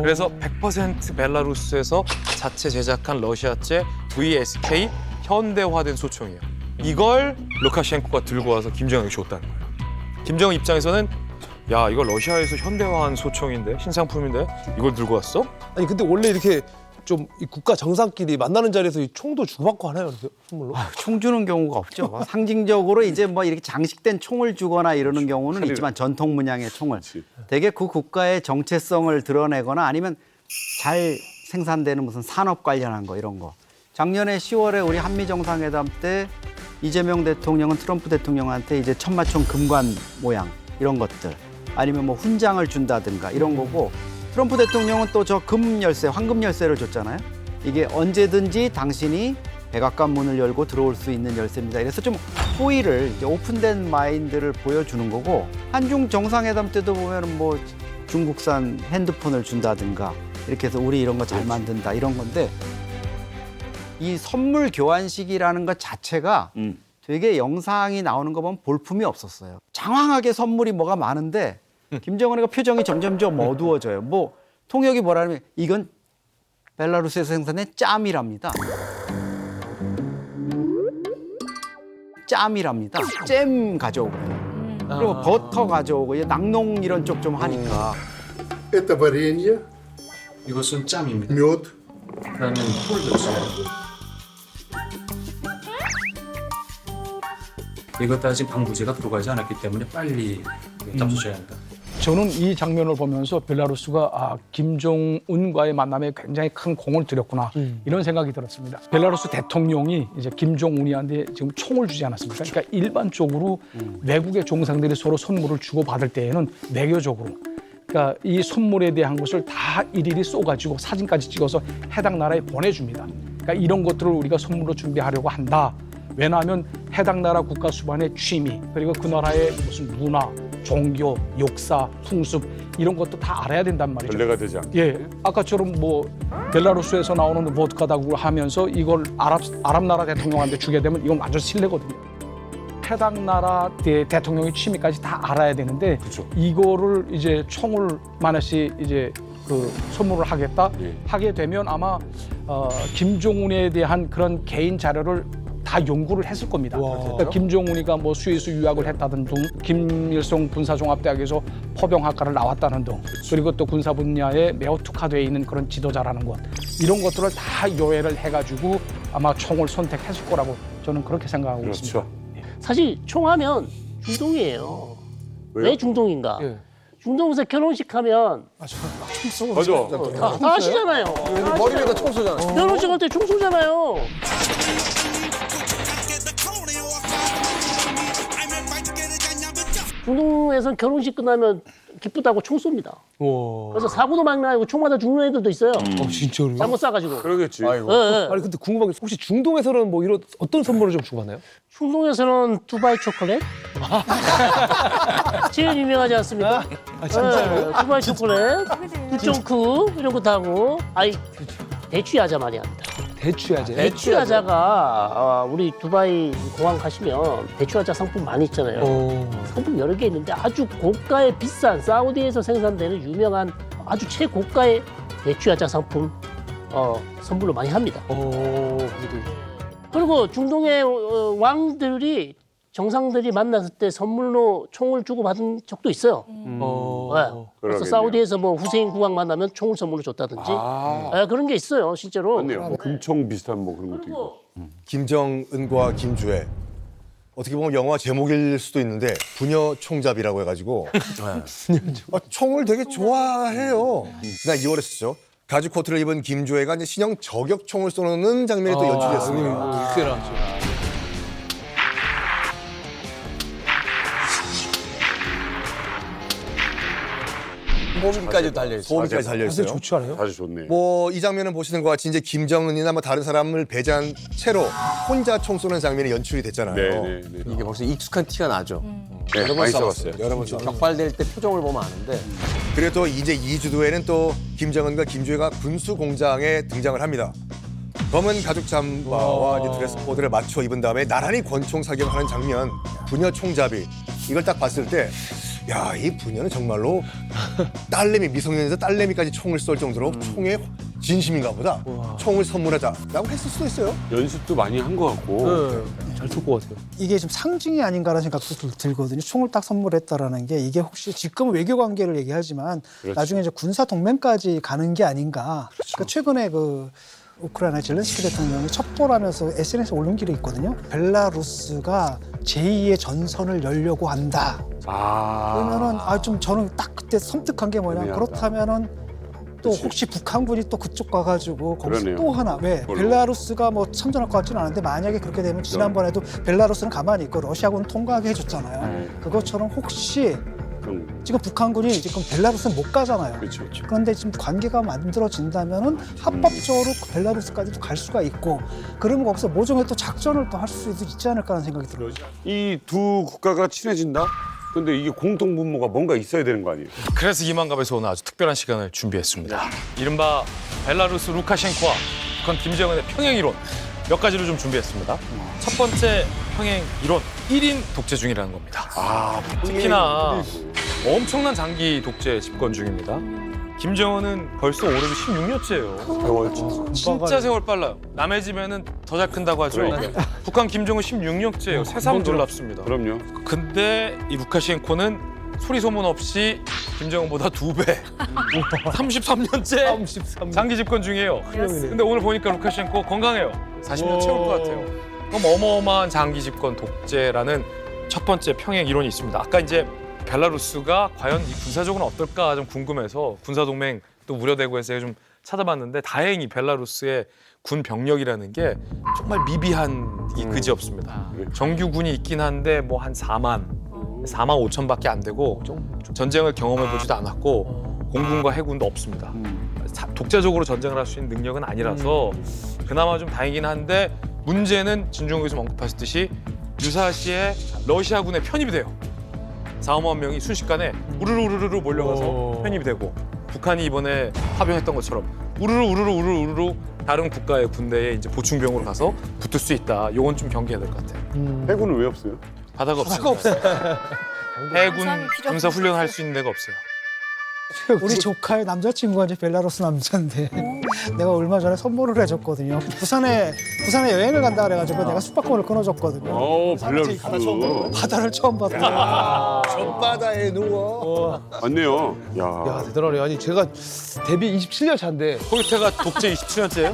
그래서 100% 벨라루스에서 자체 제작한 러시아제 VSK 현대화된 소총이에요. 이걸 루카셴코가 들고 와서 김정은에게 줬다는 거예요. 김정은 입장에서는 야, 이거 러시아에서 현대화한 소총인데 신상품인데 이걸 들고 왔어? 아니 근데 원래 이렇게 좀 이 국가 정상끼리 만나는 자리에서 이 총도 주고받고 하나요? 이렇게 선물로? 총 주는 경우가 없죠. 뭐 상징적으로 이제 뭐 이렇게 장식된 총을 주거나 이러는 경우는 있지만 전통 문양의 총을 되게 그 국가의 정체성을 드러내거나 아니면 잘 생산되는 무슨 산업 관련한 거 이런 거. 작년에 10월에 우리 한미 정상회담 때 이재명 대통령은 트럼프 대통령한테 이제 천마총 금관 모양 이런 것들 아니면 뭐 훈장을 준다든가 이런 거고 트럼프 대통령은 또 저 금 열쇠, 황금 열쇠를 줬잖아요. 이게 언제든지 당신이 백악관 문을 열고 들어올 수 있는 열쇠입니다. 이래서 좀 호의를 이제 오픈된 마인드를 보여주는 거고 한중 정상회담 때도 보면은 뭐 중국산 핸드폰을 준다든가 이렇게 해서 우리 이런 거 잘 만든다 이런 건데 이 선물 교환식이라는 것 자체가 되게 영상이 나오는 거 보면 볼품이 없었어요. 장황하게 선물이 뭐가 많은데 김정은이가 표정이 점점점 어두워져요. 뭐 통역이 뭐라면 이건 벨라루스에서 생산된 짬이랍니다. 짬이랍니다. 잼 가져오고 그리고 버터 가져오고 이제 낙농 이런 쪽 좀 하니까. Это варенье, 이것은 짬입니다. мед. 그다음에 꿀 넣었어요. 이것 아직 방부제가 들어가지 않았기 때문에 빨리 잡수셔야 합니다. 저는 이 장면을 보면서 벨라루스가 김종은과의 만남에 굉장히 큰 공을 들였구나 이런 생각이 들었습니다. 벨라루스 대통령이 이제 김종은이한테 지금 총을 주지 않았습니까? 그러니까 일반적으로 외국의 종상들이 서로 선물을 주고 받을 때에는 외교적으로 그러니까 이 선물에 대한 것을 다 일일이 쏘가지고 사진까지 찍어서 해당 나라에 보내줍니다. 그러니까 이런 것들을 우리가 선물로 준비하려고 한다. 왜냐하면 해당 나라 국가 수반의 취미 그리고 그 나라의 무슨 문화, 종교, 역사, 풍습 이런 것도 다 알아야 된단 말이죠. 전례가 되지 않게. 예, 아까처럼 뭐 벨라루스에서 나오는 보드카 다국을 하면서 이걸 아랍 나라 대통령한테 주게 되면 이건 완전 신뢰거든요. 해당 나라 대통령의 취미까지 다 알아야 되는데 이거를 이제 총을 만약에 이제 그 선물을 하겠다 하게 되면 아마 김종은에 대한 그런 개인 자료를 다 연구를 했을 겁니다. 그러니까 김종은이가 뭐 스위스 유학을 했다든 등, 김일성 군사종합대학에서 포병학과를 나왔다는 등, 그리고 또 군사 분야에 매우 특화되어 있는 그런 지도자라는 것, 이런 것들을 다 요해를 해가지고 아마 총을 선택했을 거라고 저는 그렇게 생각하고 있습니다. 사실 총하면 중동이에요. 왜 중동인가? 중동에서 결혼식 하면 맞아. 다 아시잖아요. 머리 위에다 총 쏘잖아요. 결혼식 할 때 총 쏘잖아요. 중동에서 결혼식 끝나면 기쁘다고 총 쏩니다. 그래서 사고도 많이 나고 총 맞아 죽는 애들도 있어요. 진짜로? 잘못 쏴가지고. 그러겠지. 아니 근데 궁금한 게 혹시 중동에서는 뭐 이런 어떤 선물을 좀 주고받나요? 중동에서는 두바이 초콜릿? 제일 유명하지 않습니까? 진짜로요? 두바이 초콜릿, 두쫑크 이런 거 하고 대추야자 많이 합니다. 대추야자. 대추야자가 우리 두바이 공항 가시면 대추야자 상품 많이 있잖아요. 상품 여러 개 있는데 아주 고가의 비싼 사우디에서 생산되는 유명한 아주 최고가의 대추야자 상품 선물로 많이 합니다. 그리고 중동의 왕들이 정상들이 만났을 때 선물로 총을 주고 받은 적도 있어요. 그래서 사우디에서 뭐 후세인 국왕 만나면 총을 선물로 줬다든지 그런 게 있어요, 실제로. 맞네요. 뭐 금총 비슷한 뭐 그런 것도 있고. 김정은과 김주애 어떻게 보면 영화 제목일 수도 있는데 부녀 총잡이라고 해가지고 총을 되게 좋아해요. 지난 2월에 썼죠. 가죽 코트를 입은 김주애가 이제 신형 저격총을 쏘는 장면이 또 연출됐습니다. 소음기까지 달려있어요. 소음기까지 달려있어요. 좋지 않아요? 아주 좋네. 뭐 이 장면은 보시는 것 같이 이제 김정은이나 뭐 다른 사람을 배제한 채로 혼자 총 쏘는 장면이 연출이 됐잖아요. 네. 이게 벌써 익숙한 티가 나죠. 네, 여러 번 많이 써봤어요. 써봤어요. 여러 번 격발될 때 표정을 보면 아는데. 그리고 또 이제 2주도에는 또 김정은과 김주애가 군수 공장에 등장을 합니다. 검은 가죽 잠바와 이제 드레스 코드를 맞춰 입은 다음에 나란히 권총 사격하는 장면, 부녀 총잡이. 이걸 딱 봤을 때 야, 이 부녀는 정말로 딸내미, 미성년에서 딸내미까지 총을 쏠 정도로 총에 진심인가 보다. 총을 선물하자라고 했을 수도 있어요. 연습도 많이 한 것 같고. 잘 쓸 것 같아요. 이게 좀 상징이 아닌가라는 생각도 들거든요. 총을 딱 선물했다라는 게 이게 혹시 지금은 외교 관계를 얘기하지만 나중에 이제 군사 동맹까지 가는 게 아닌가. 그러니까 최근에 그 우크라이나 젤렌스키 대통령이 첩보라면서 SNS에 올린 길이 있거든요. 벨라루스가 제2의 전선을 열려고 한다. 그러면은 좀 저는 딱 그때 섬뜩한 게 뭐냐. 그렇다면은 또 혹시 북한군이 또 그쪽 가가지고 거기서 그러네요. 또 하나 벨라루스가 뭐 참전할 것 같지는 않은데 만약에 그렇게 되면 지난번에도 벨라루스는 가만히 있고 러시아군은 통과하게 해줬잖아요. 그것처럼 혹시 지금 북한군이 지금 벨라루스는 못 가잖아요. 그렇죠. 그런데 지금 관계가 만들어진다면은 합법적으로 벨라루스까지도 갈 수가 있고 그러면 거기서 모종의 또 작전을 또 할 수도 있지 않을까라는 생각이 들어요. 이 두 국가가 친해진다? 근데 이게 공통 분모가 뭔가 있어야 되는 거 아니에요? 그래서 이만갑에서 오늘 아주 특별한 시간을 준비했습니다. 이른바 벨라루스 루카셴코와 북한 김정은의 평행 이론 몇 가지를 좀 준비했습니다. 첫 번째 평행 이론, 1인 독재 중이라는 겁니다. 특히나 엄청난 장기 독재 집권 중입니다. 김정은은 벌써 올해로 16년째예요. 진짜 세월 빨라요. 남의 집에는 더 잘 큰다고 하죠. 북한 김정은 16년째예요. 새삼 놀랍습니다. 그럼요. 근데 이 루카셴코는 소리 소문 없이 김정은보다 2배, 33년째 장기 집권 중이에요. 근데 오늘 보니까 루카셴코 건강해요. 40년 채울 것 같아요. 그럼 어마어마한 장기 집권 독재라는 첫 번째 평행 이론이 있습니다. 아까 이제 벨라루스가 과연 이 군사적으로 어떨까 좀 궁금해서 군사동맹 또 우려되고 해서 좀 찾아봤는데 다행히 벨라루스의 군 병력이라는 게 정말 미비한 이 그지 없습니다. 정규군이 있긴 한데 뭐 한 4만 5천밖에 안 되고 전쟁을 경험해보지도 않았고 공군과 해군도 없습니다. 독자적으로 전쟁을 할 수 있는 능력은 아니라서 그나마 좀 다행이긴 한데 문제는 진중호 교수님 언급하셨듯이 유사시에 러시아군에 편입이 돼요. 4~5만 명이 순식간에 우르르 몰려가서 편입이 되고 북한이 이번에 파병했던 것처럼 우르르 다른 국가의 군대에 이제 보충병으로 가서 붙을 수 있다. 요건 좀 경계해야 될 것 같아요. 해군은 왜 없어요? 바다가 없어요. 해군 군사 훈련할 수 있는 데가 없어요. 우리 조카의 남자친구가 이제 벨라루스 남자인데 내가 얼마 전에 선물을 해줬거든요. 부산에 여행을 간다 그래가지고 내가 숙박권을 끊어줬거든요. 벨라루스. 바다를 처음 봤다. 전바다에 누워. 맞네요. 야 대단하네. 아니 제가 데뷔 27년 차인데 코요테가 독재 27년째예요?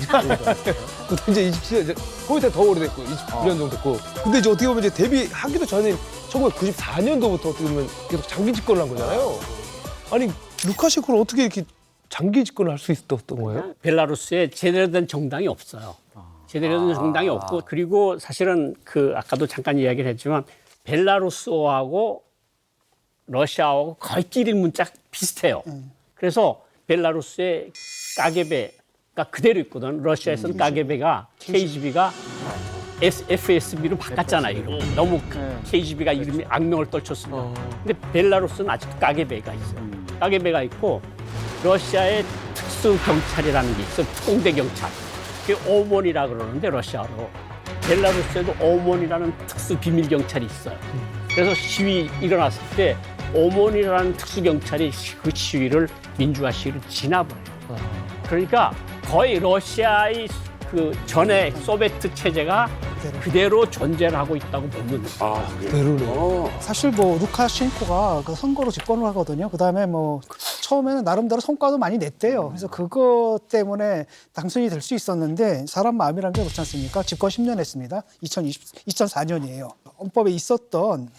그때 이제 27년 코요테 더 오래됐고 29년 정도 됐고. 근데 이제 어떻게 보면 이제 데뷔하기도 전에 1994년도부터 어떻게 보면 계속 장기 집권을 한 거잖아요. 아니 루카셴코는 어떻게 이렇게 장기 집권을 할 수 있었던 거예요? 벨라루스에 제대로 된 정당이 없어요. 제대로 된 정당이 없고 그리고 사실은 그 아까도 잠깐 이야기를 했지만 벨라루스하고 러시아하고 거의 끼리 문자 비슷해요. 그래서 벨라루스의 까게베가 그대로 있거든. 러시아에서는 까게베가 KGB가 FSB로 바꿨잖아요. 이름. 너무 KGB가 이름이 악명을 떨쳤습니다. 근데 벨라루스는 아직도 까게베가 있어요. 까게베가 있고 러시아의 특수 경찰이라는 게 있어요. 특공대 경찰. 그게 오몬이라 그러는데 러시아로. 벨라루스에도 오몬이라는 특수 비밀 경찰이 있어요. 그래서 시위 일어났을 때 오몬이라는 특수 경찰이 그 시위를 민주화 시위를 진압을 해요. 그러니까 거의 러시아의 그 전에 소비에트 체제가 그대로 존재를 하고 있다고 보면 그대로네. 사실 뭐 루카셴코가 그 선거로 집권을 하거든요. 그다음에 뭐 처음에는 나름대로 성과도 많이 냈대요. 그래서 그것 때문에 당선이 될 수 있었는데 사람 마음이라는 게 그렇지 않습니까? 집권 10년 했습니다. 2004년이에요. 헌법에 있었던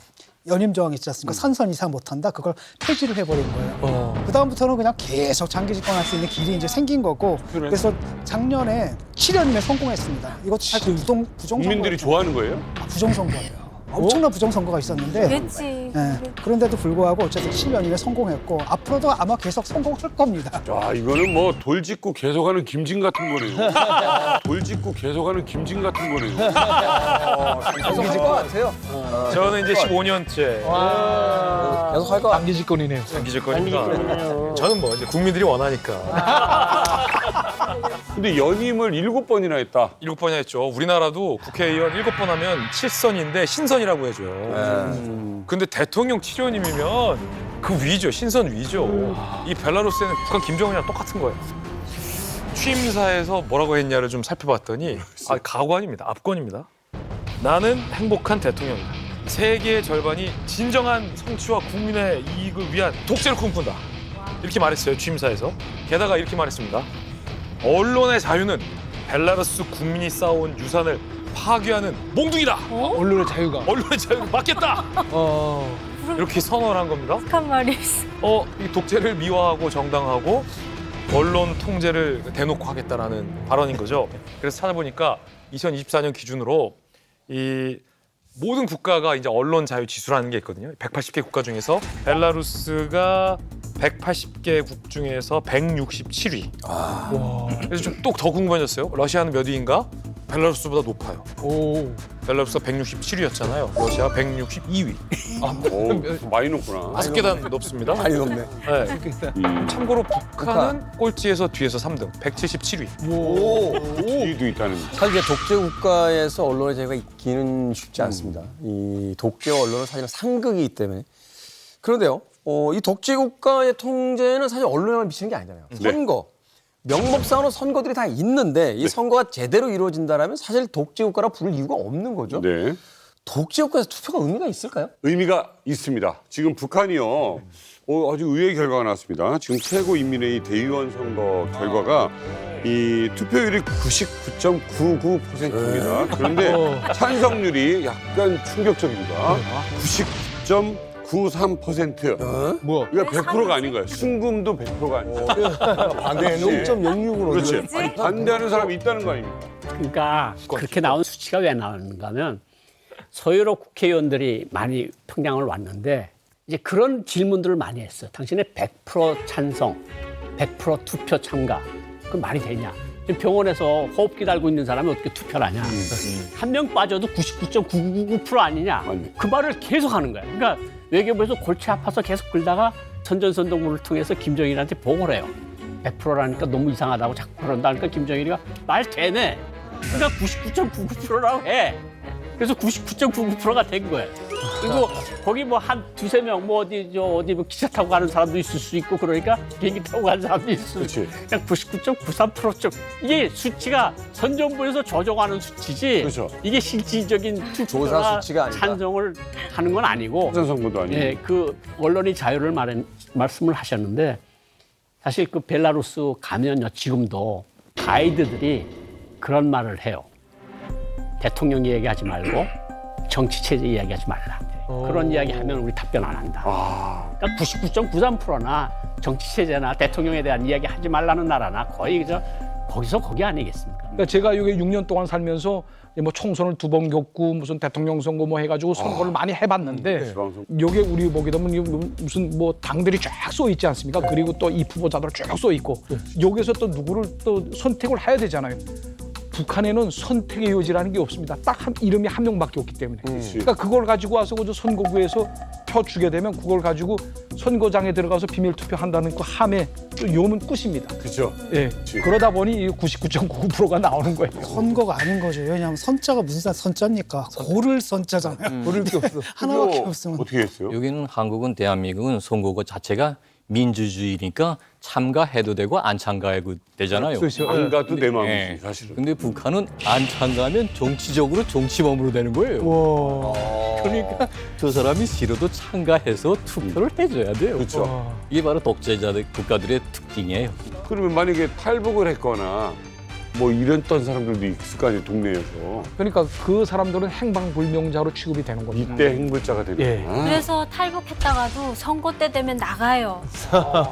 연임 조항이 있지 않습니까? 3선 이상 못한다. 그걸 폐지를 해버린 거예요. 그다음부터는 그냥 계속 장기 집권할 수 있는 길이 이제 생긴 거고 그래서 작년에 7연임에 성공했습니다. 이것도 사실 부정선거. 국민들이 좋아하는 거예요? 부정선거예요. 엄청난 부정선거가 있었는데 그랬지. 그런데도 불구하고 어쨌든 7연임에 성공했고 앞으로도 아마 계속 성공할 겁니다. 자, 이거는 뭐 돌직구 계속하는 김진 같은 거네요. 돌직구 계속하는 김진 같은 거네요. 계속 할 것 같아요. 저는 이제 15년째 계속 할 것 같아요. 장기 집권이네요. 장기 집권이니까 저는 뭐 이제 국민들이 원하니까. 근데 연임을 7번이나 했다. 7번이나 했죠. 우리나라도 국회의원 7번 하면 7선인데 신선이라고 해줘요. 근데 대통령 7연임이면 그 위죠. 신선 위죠. 이 벨라루스에는 북한 김정은이랑 똑같은 거예요. 취임사에서 뭐라고 했냐를 좀 살펴봤더니 가관입니다. 압권입니다. 나는 행복한 대통령이다. 세계의 절반이 진정한 성취와 국민의 이익을 위한 독재를 꿈꾼다. 이렇게 말했어요. 취임사에서. 게다가 이렇게 말했습니다. 언론의 자유는 벨라루스 국민이 쌓아온 유산을 파괴하는 몽둥이다. 언론의 자유가. 언론의 자유를 막겠다. 이렇게 선언을 한 겁니다. 북한 말이 있어. 이 독재를 미화하고 정당하고 언론 통제를 대놓고 하겠다라는 발언인 거죠. 그래서 찾아보니까 2024년 기준으로 이 모든 국가가 이제 언론 자유 지수라는 게 있거든요. 180개 국가 중에서 벨라루스가 180개국 중에서 167위. 그래서 좀 또 더 궁금해졌어요. 러시아는 몇 위인가? 벨라루스보다 높아요. 벨라루스가 167위였잖아요. 러시아 162위. 많이 높구나. 5계단 높습니다. 많이 높네. 네. 참고로 북한은 꼴찌에서 뒤에서 3등, 177위. 뒤도 있다는. 사실 이제 독재 국가에서 언론의 자유가 있기는 쉽지 않습니다. 이 독재와 언론은 사실은 상극이기 때문에. 그런데요, 이 독재 국가의 통제는 사실 언론에만 미치는 게 아니잖아요. 선거. 명목상으로 선거들이 다 있는데 이 선거가 제대로 이루어진다면 사실 독재 국가라 부를 이유가 없는 거죠. 네. 독재 국가에서 투표가 의미가 있을까요? 의미가 있습니다. 지금 북한이요. 아주 의외의 결과가 나왔습니다. 지금 최고인민회의 대의원 선거 결과가 이 투표율이 99.99%입니다. 그런데 찬성률이 약간 충격적입니다. 99.93%. 뭐야? 이거 100%가 아닌 거예요. 순금도 100%가 아니에요. 반대는 0.06으로. 그렇지. 아니, 반대하는 사람이 있다는 거 아닙니까? 그러니까 그렇게 나온 수치가 왜 나오는가 하면 서유럽 국회의원들이 많이 평양을 왔는데 이제 그런 질문들을 많이 했어요. 당신의 100% 찬성, 100% 투표 참가. 그건 말이 되냐? 지금 병원에서 호흡기 달고 있는 사람이 어떻게 투표를 하냐? 한 명 빠져도 99.999% 아니냐? 그 말을 계속 하는 거야. 그러니까 외교부에서 골치 아파서 계속 끌다가 선전선동문을 통해서 김정일한테 보고를 해요. 100%라니까 너무 이상하다고 자꾸 그런다. 그러니까 김정일이가 말 되네. 그러니까 99.99%라고 해. 그래서 99.99%가 된 거예요. 그리고 거기 뭐 한 두세 명 뭐 어디 뭐 기차 타고 가는 사람도 있을 수 있고 그러니까 비행기 타고 가는 사람도 있을 수 있고 그냥 99.93%쪽 이게 수치가 선 정부에서 조정하는 수치지 그렇죠. 이게 실질적인 조사 투표나 수치가 아니다. 찬성을 하는 건 아니고 선거도 아니고. 예, 그 언론의 자유를 말씀을 하셨는데 사실 그 벨라루스 가면요 지금도 가이드들이 그런 말을 해요. 대통령 이야기하지 말고 정치 체제 이야기하지 말라. 그런 이야기하면 우리 답변 안 한다. 그러니까 99.93%나 정치 체제나 대통령에 대한 이야기 하지 말라는 나라나 거의 그저 거기서 거기 아니겠습니까? 그러니까 제가 여기 6년 동안 살면서 뭐 총선을 2번 겪고 무슨 대통령 선거 뭐 해가지고 선거를 많이 해봤는데 여기 우리 보게 되면 무슨 뭐 당들이 쫙 써 있지 않습니까? 그리고 또 이 후보자들 쭉 써 있고 여기서 또 누구를 또 선택을 해야 되잖아요. 북한에는 선택의 여지라는 게 없습니다. 딱 이름이 한 명밖에 없기 때문에. 그러니까 그걸 가지고 와서 그 선거구에서 표 주게 되면 그걸 가지고 선거장에 들어가서 비밀 투표한다는 그 함의 요는 끝입니다. 그렇죠. 예. 그러다 보니 99.99%가 나오는 거예요. 선거가 아닌 거죠. 왜냐하면 선자가 무슨 선자입니까? 고를 선자잖아요. 고를 게 없어. 하나밖에 없으면. 어떻게 했어요? 여기는 한국은 대한민국은 선거가 자체가 민주주의니까 참가해도 되고 안 참가해도 되잖아요. 그렇죠. 안 가도 내 마음이지 네. 사실은. 근데 북한은 안 참가하면 정치적으로 정치범으로 되는 거예요. 그러니까 저 사람이 싫어도 참가해서 투표를 해줘야 돼요. 그렇죠. 이게 바로 독재자들 국가들의 특징이에요. 그러면 만약에 탈북을 했거나 뭐 이랬던 사람들도 있을 거 아니에요, 동네에서. 그러니까 그 사람들은 행방불명자로 취급이 되는 겁니다. 이때 행불자가 되는 예. 거야. 그래서 탈북했다가도 선거 때 되면 나가요.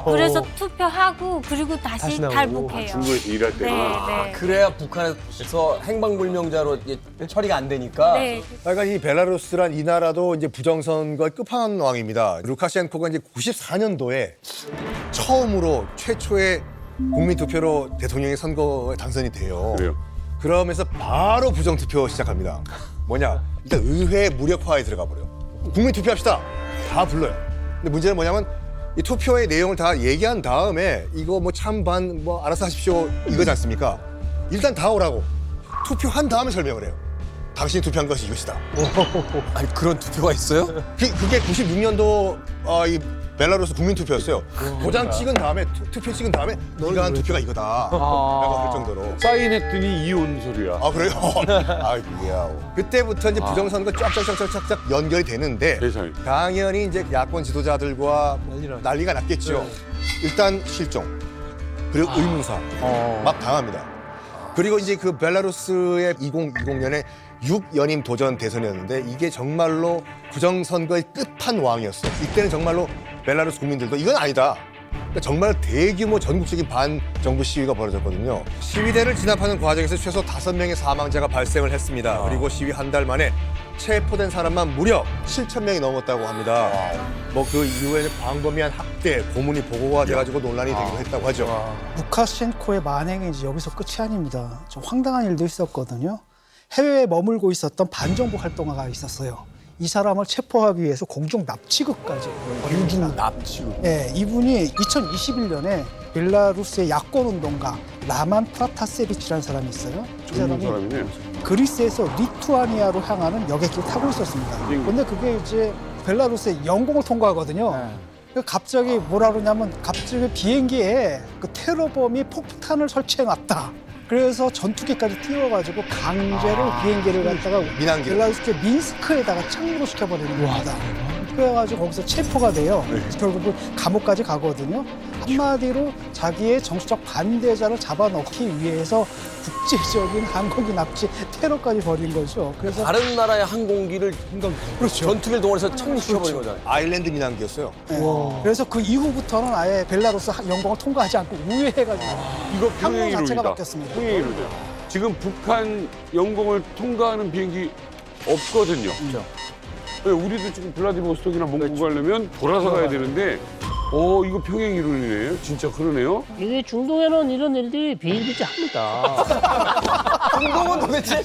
그래서 투표하고 그리고 다시 나오고. 탈북해요. 중국에서 일할 네, 때나. 네. 그래야 북한에서 행방불명자로 처리가 안 되니까. 네. 그러니까 이 벨라루스란 이 나라도 이제 부정선거의 끝판왕입니다. 루카셴코가 이제 94년도에 처음으로 최초의 국민투표로 대통령이 선거에 당선이 돼요. 그래요. 그러면서 바로 부정투표 시작합니다. 뭐냐? 일단 의회 무력화에 들어가 버려. 국민투표합시다. 다 불러요. 근데 문제는 뭐냐면 이 투표의 내용을 다 얘기한 다음에 이거 뭐 찬반 뭐 알아서 하십시오 이거지 않습니까? 일단 다 오라고. 투표한 다음에 설명을 해요. 당신이 투표한 것이 이것이다. 아니 그런 투표가 있어요? 그게 96년도 이 벨라루스 국민투표였어요. 도장 찍은 다음에 투표 찍은 다음에 네가 한 투표가 이거다 라고 할 정도로. 사인했더니 이혼 소리야. 아 그래요? 아이고야. 그때부터 이제 부정선거 쫙쫙쫙쫙쫙 연결이 되는데 세상에. 당연히 이제 야권 지도자들과 난리가 났겠죠. 일단 실종 그리고 의문사 막 당합니다. 그리고 이제 그 벨라루스의 2020년에 6연임 도전 대선이었는데 이게 정말로 부정선거의 끝판왕이었어요. 이때는 정말로 벨라루스 국민들도 이건 아니다. 그러니까 정말 대규모 전국적인 반정부 시위가 벌어졌거든요. 시위대를 진압하는 과정에서 최소 5명의 사망자가 발생을 했습니다. 그리고 시위 한 달 만에 체포된 사람만 무려 7,000명이 넘었다고 합니다. 뭐 그 이후에는 광범위한 학대, 고문이 보고가 돼가지고 논란이 되기도 했다고 하죠. 루카셴코의 만행이 이제 여기서 끝이 아닙니다. 좀 황당한 일도 있었거든요. 해외에 머물고 있었던 반정부 활동가가 있었어요. 이 사람을 체포하기 위해서 공중 납치극까지 벌입니다. 납치극. 네, 이분이 2021년에 벨라루스의 야권운동가 라만 프라타세비치라는 사람이 있어요. 이 좋은 사람이 사람이네. 그리스에서 리투아니아로 향하는 여객기를 타고 있었습니다. 근데 그게 이제 벨라루스의 영공을 통과하거든요. 그러니까 갑자기 뭐라 그러냐면 갑자기 비행기에 그 테러범이 폭탄을 설치해놨다. 그래서 전투기까지 띄워가지고 강제로 비행기를 갖다가 벨라루스의 민스크에다가 착륙을 시켜버리는 겁니다. 그래가지고 거기서 체포가 돼요. 결국은 감옥까지 가거든요. 한마디로 자기의 정치적 반대자를 잡아넣기 위해서 국제적인 항공기 납치 테러까지 벌인 거죠. 그래서 다른 나라의 항공기를 그렇죠. 전투기를 동원해서 착륙시켜버린 거잖아요. 아일랜드 민항기였어요. 네. 그래서 그 이후부터는 아예 벨라루스 영공을 통과하지 않고 우회해가지고 이거 항공 평행 자체가 이론이다. 바뀌었습니다. 평행 이론이야. 지금 북한 영공을 통과하는 비행기 없거든요. 네, 우리도 지금 블라디보스톡이나 몽고 가려면 돌아서 가야 되는데, 이거 평행 이론이네요. 진짜 그러네요. 이게 중동에는 이런 일들이 비일비재합니다. 중동은 도대체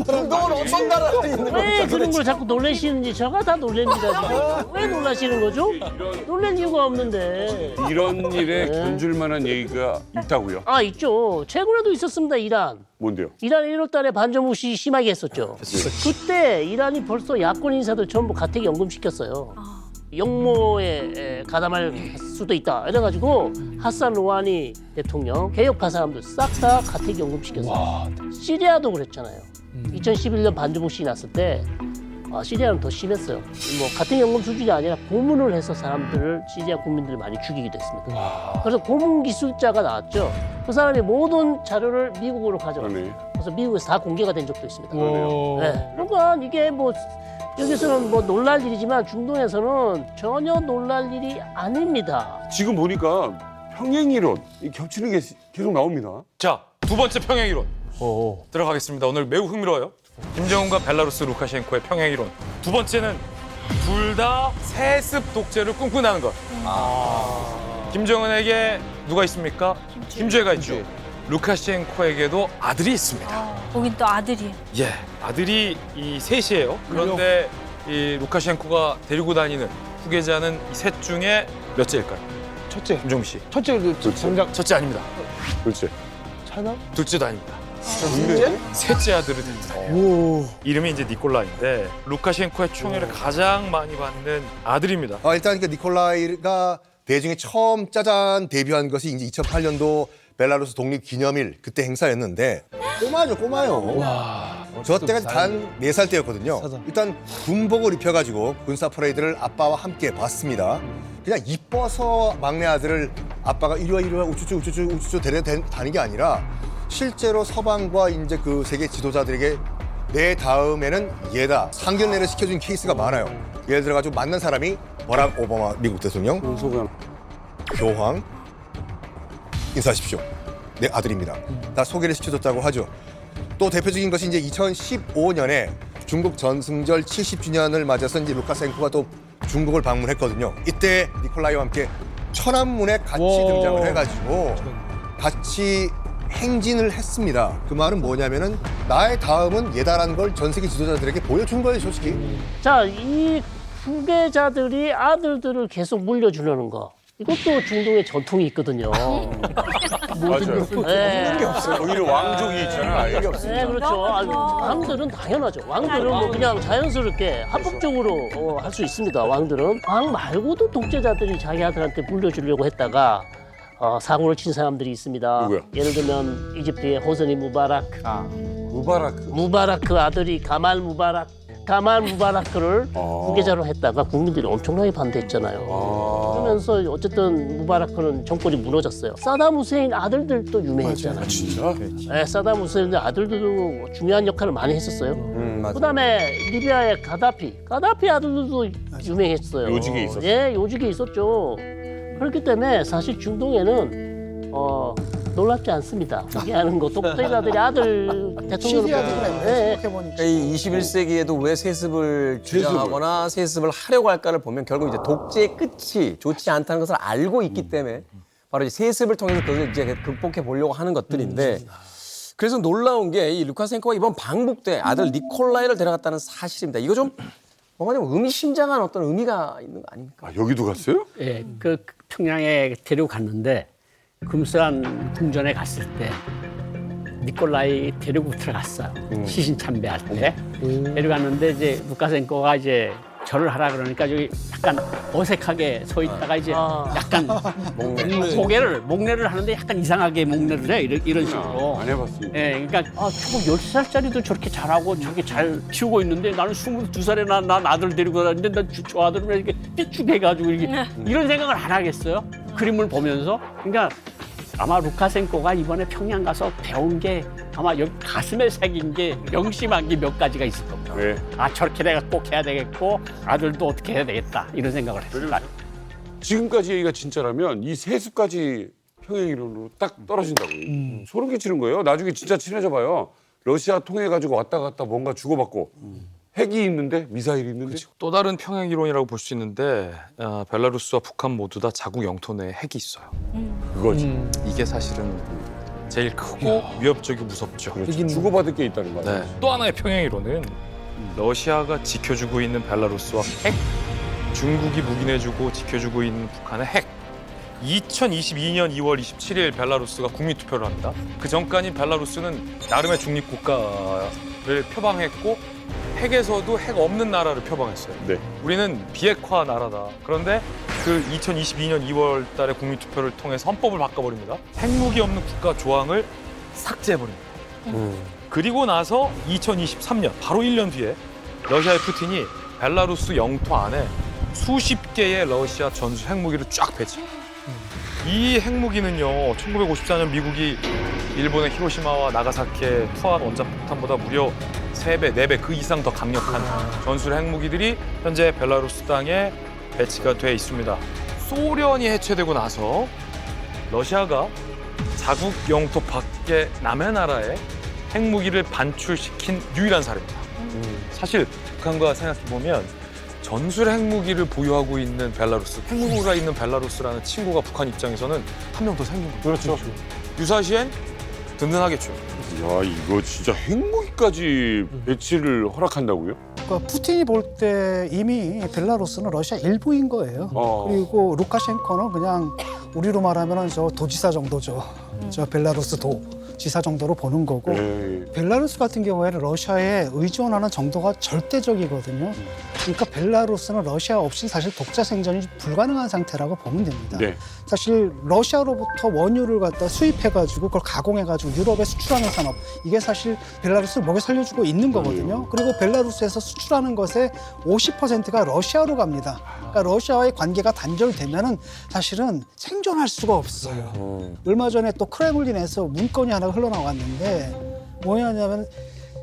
중동은 어떤 나라에 있는 왜 겁니까? 그런 걸 자꾸 놀라시는지 제가 다 놀랍니다. 지금. 왜 놀라시는 거죠? 놀랄 이유가 없는데. 이런 일에 견줄 만한 얘기가 있다고요? 아 있죠. 최근에도 있었습니다. 이란. 뭔데요? 이란 1월 달에 반정부시 심하게 했었죠. 그때 이란이 벌써 야권 인사들 전부 가택 연금시켰어요. 역모에 가담할 수도 있다. 이래가지고 하산 루하니 대통령, 개혁파 사람들 싹 다 가택 연금시켰어요. 시리아도 그랬잖아요. 2011년 반정부시 났을 때 시리아는 더 심했어요. 뭐 가택 연금 수준이 아니라 고문을 해서 사람들을 시리아 국민들을 많이 죽이기도 했습니다. 그래서 고문 기술자가 나왔죠. 그 사람이 모든 자료를 미국으로 가져갔어요. 그래서 미국에서 다 공개가 된 적도 있습니다. 네. 그러니까 이게 뭐 여기서는 뭐 놀랄 일이지만 중동에서는 전혀 놀랄 일이 아닙니다. 지금 보니까 평행 이론, 이 겹치는 게 계속 나옵니다. 자, 두 번째 평행 이론 들어가겠습니다. 오늘 매우 흥미로워요. 김정은과 벨라루스 루카셴코의 평행 이론. 두 번째는 둘 다 세습 독재를 꿈꾼다는 것. 김정은에게 누가 있습니까? 김주애가 있죠. 루카셴코에게도 아들이 있습니다. 거긴 또 아들이에요. 예, 아들이 이 셋이에요. 그런데 이 루카셴코가 데리고 다니는 후계자는 이 셋 중에 몇째일까요? 첫째. 김종우 씨. 첫째 장작. 첫째 아닙니다. 둘째. 차나? 둘째도 아닙니다. 셋째? 셋째 아들을 됩니다. 이름이 이제 니콜라이인데 루카셴코의 총애를 가장 많이 받는 아들입니다. 일단 그 니콜라이가 대중에 처음 짜잔 데뷔한 것이 이제 2008년도 벨라루스 독립 기념일 그때 행사였는데 꼬마죠, 꼬마요. 저 때가 단 4살 때였거든요. 일단 군복을 입혀가지고 군사 퍼레이드를 아빠와 함께 봤습니다. 그냥 이뻐서 막내 아들을 아빠가 이리 와 우쭈쭈 데려다니는 게 아니라 실제로 서방과 이제 그 세계 지도자들에게 내 다음에는 얘다 상견례를 시켜준 케이스가 많아요. 예를 들어가지고 만난 사람이 버락 오바마 미국 대통령, 교황, 인사하십시오. 내 아들입니다. 다 소개를 시켜줬다고 하죠. 또 대표적인 것이 이제 2015년에 중국 전승절 70주년을 맞아서 이제 루카셴코가 또 중국을 방문했거든요. 이때 니콜라이와 함께 천안문에 같이 등장을 해가지고 같이 행진을 했습니다. 그 말은 뭐냐면은 나의 다음은 얘다라는 걸 전 세계 지도자들에게 보여준 거예요, 솔직히. 자, 이 후계자들이 아들들을 계속 물려주려는 거. 이것도 중동의 전통이 있거든요. 맞아요. 네. 게 없어요. 오히려 왕족이 있잖아요. 네, 그렇죠. 왕들은 당연하죠. 왕들은 뭐 그냥 자연스럽게 합법적으로 할 수 있습니다. 왕들은. 왕 말고도 독재자들이 자기 아들한테 물려주려고 했다가 사고를 친 사람들이 있습니다. 누구야? 예를 들면 이집트의 호스니 무바라크. 무바라크 아들이 가말 무바라크를 후계자로 했다가 국민들이 엄청나게 반대했잖아요. 그러면서 어쨌든 무바라크는 정권이 무너졌어요. 사담 후세인 아들들도 유명했잖아요. 진짜? 네, 사담 후세인 아들들도 중요한 역할을 많이 했었어요. 그다음에 리비아의 가다피 아들들도 유명했어요. 요직에 있었어요. 예, 요직에 있었죠. 그렇기 때문에 사실 중동에는 놀랍지 않습니다. 포기하는 거. 독재자들이 아들 대통령을 시리아도 뽑는 그래. 거. 생각해보니까. 이 21세기에도 왜 세습을 주장하거나 세습을 하려고 할까를 보면 결국 이제 독재의 끝이 좋지 않다는 것을 알고 있기 때문에 바로 이제 세습을 통해서 그것을 이제 극복해 보려고 하는 것들인데 그래서 놀라운 게 이 루카셴코가 이번 방북 때 아들 니콜라이를 데려갔다는 사실입니다. 이거 좀 뭔가 좀 의미심장한 어떤 의미가 있는 거 아닙니까? 아, 여기도 갔어요? 예, 그 평양에 데려갔는데 금수란 궁전에 갔을 때 니콜라이 데리고 들어갔어요. 시신 참배할 때 데려갔는데 이제 루카셴코가 이제 절을 하라 그러니까 저기 약간 어색하게 서 있다가 이제 약간 목례를 하는데 약간 이상하게 목례를 해 이런 식으로. 안 해봤습니다. 예, 그러니까 저거 10살짜리도 저렇게 잘하고 저렇게 잘 키우고 있는데 나는 22살에 난 아들 데리고 다니는데 저 아들은 왜 이렇게 삐죽해가지고 이런 생각을 안 하겠어요? 그림을 보면서. 그러니까 아마 루카셴코가 이번에 평양 가서 배운 게 아마 여기 가슴에 새긴 게 명심한 게 몇 가지가 있을 겁니다. 네. 저렇게 내가 꼭 해야 되겠고 아들도 어떻게 해야 되겠다 이런 생각을 했을까. 지금까지 얘기가 진짜라면 이 세수까지 평행 이론으로 딱 떨어진다고요. 소름 끼치는 거예요. 나중에 진짜 친해져 봐요. 러시아 통해가지고 왔다 갔다 뭔가 주고받고 핵이 있는데 미사일이 있는데. 또 다른 평행 이론이라고 볼 수 있는데 벨라루스와 북한 모두 다 자국 영토 내에 핵이 있어요. 그거지. 이게 사실은 제일 크고 위협적이고 무섭죠. 그렇죠. 주고받을 게 있다는 거죠. 네. 또 하나의 평행 이론은 러시아가 지켜주고 있는 벨라루스와 핵, 중국이 묵인해주고 지켜주고 있는 북한의 핵. 2022년 2월 27일 벨라루스가 국민투표를 합니다. 그 전까지 벨라루스는 나름의 중립국가를 표방했고 핵에서도 핵 없는 나라를 표방했어요. 네. 우리는 비핵화 나라다. 그런데 그 2022년 2월 달에 국민투표를 통해서 헌법을 바꿔버립니다. 핵무기 없는 국가 조항을 삭제해버립니다. 그리고 나서 2023년 바로 1년 뒤에 러시아의 푸틴이 벨라루스 영토 안에 수십 개의 러시아 전술 핵무기를 쫙 배치합니다. 이 핵무기는요, 1954년 미국이 일본의 히로시마와 나가사키에 투하한 원자폭탄보다 무려 3배, 4배 그 이상 더 강력한 전술 핵무기들이 현재 벨라루스 땅에 배치가 돼 있습니다. 소련이 해체되고 나서 러시아가 자국 영토 밖의 남의 나라에 핵무기를 반출시킨 유일한 사례입니다. 사실 북한과 생각해보면 전술 핵무기를 보유하고 있는 벨라루스, 핵무기가 있는 벨라루스라는 친구가 북한 입장에서는 한 명 더 생긴 거죠. 그렇죠. 유사시엔 든든하겠죠. 야, 이거 진짜 핵무기까지 배치를 허락한다고요? 그러니까 푸틴이 볼 때 이미 벨라루스는 러시아 일부인 거예요. 그리고 루카셴코는 그냥 우리로 말하면 저 도지사 정도죠. 저 벨라루스 도지사 정도로 보는 거고 벨라루스 같은 경우에는 러시아에 의존하는 정도가 절대적이거든요. 그러니까 벨라루스는 러시아 없이 사실 독자 생존이 불가능한 상태라고 보면 됩니다. 네. 사실 러시아로부터 원유를 갖다 수입해가지고 그걸 가공해가지고 유럽에 수출하는 산업, 이게 사실 벨라루스를 먹여 살려주고 있는 거거든요. 그리고 벨라루스에서 수출하는 것의 50%가 러시아로 갑니다. 그러니까 러시아와의 관계가 단절되면은 사실은 생존할 수가 없어요. 얼마 전에 또 크레물린에서 문건이 하나 흘러나왔는데 뭐냐면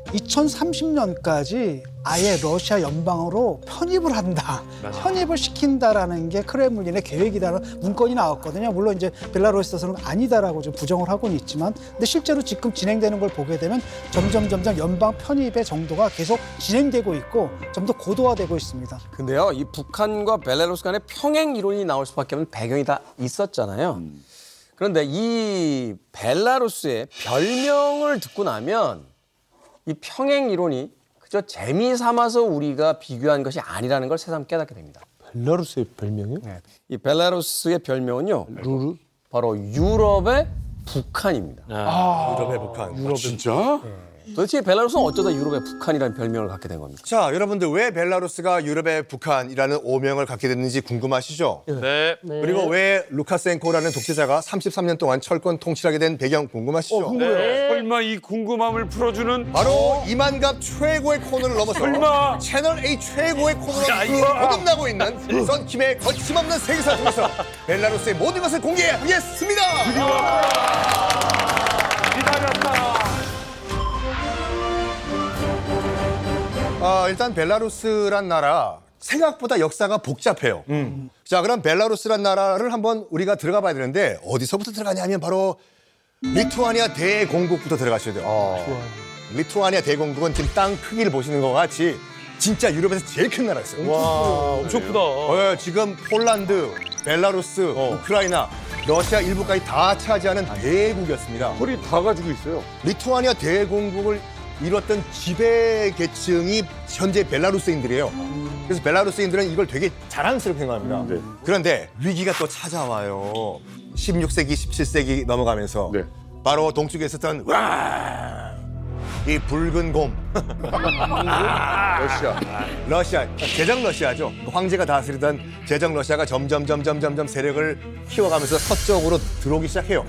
2030년까지 아예 러시아 연방으로 편입을 한다. 편입을 시킨다라는 게 크레물린의 계획이라는 문건이 나왔거든요. 물론 이제 벨라루스에서는 아니다라고 좀 부정을 하고는 있지만, 근데 실제로 지금 진행되는 걸 보게 되면 점점 연방 편입의 정도가 계속 진행되고 있고 좀 더 고도화되고 있습니다. 근데요, 이 북한과 벨라루스 간에 평행 이론이 나올 수밖에 없는 배경이 다 있었잖아요. 그런데 이 벨라루스의 별명을 듣고 나면 이 평행 이론이 그저 재미 삼아서 우리가 비교한 것이 아니라는 걸 새삼 깨닫게 됩니다. 벨라루스의 별명이요? 네. 이 벨라루스의 별명은요, 바로 유럽의 북한입니다. 유럽의 북한. 진짜? 도대체 벨라루스는 어쩌다 유럽의 북한이라는 별명을 갖게 된 겁니까? 자, 여러분들 왜 벨라루스가 유럽의 북한이라는 오명을 갖게 됐는지 궁금하시죠? 네. 그리고 왜 루카셴코라는 독재자가 33년 동안 철권 통치하게 된 배경 궁금하시죠? 궁금해요. 설마 이 궁금함을 풀어주는 바로 이만갑 최고의 코너를 넘어서 설마 채널 A 최고의 코너로 거듭나고 있는 썬킴의 거침없는 세계사를 통해서 벨라루스의 모든 것을 공개하겠습니다. 기다렸다. 일단 벨라루스란 나라 생각보다 역사가 복잡해요. 자, 그럼 벨라루스란 나라를 한번 우리가 들어가 봐야 되는데 어디서부터 들어가냐면 바로 리투아니아 대공국부터 들어가셔야 돼요. 리투아니아 대공국은 지금 땅 크기를 보시는 것 같이 진짜 유럽에서 제일 큰 나라였어요. 와, 엄청 크다. 지금 폴란드, 벨라루스, 우크라이나, 러시아 일부까지 다 차지하는 대국이었습니다. 거의 다 가지고 있어요. 리투아니아 대공국을 이뤘던 지배 계층이 현재 벨라루스인들이에요. 그래서 벨라루스인들은 이걸 되게 자랑스럽게 생각합니다. 네. 그런데 위기가 또 찾아와요. 16세기, 17세기 넘어가면서 네. 바로 동쪽에 있었던 이 붉은 곰 러시아 제정 러시아죠. 황제가 다스리던 제정 러시아가 점점 세력을 키워가면서 서쪽으로 들어오기 시작해요.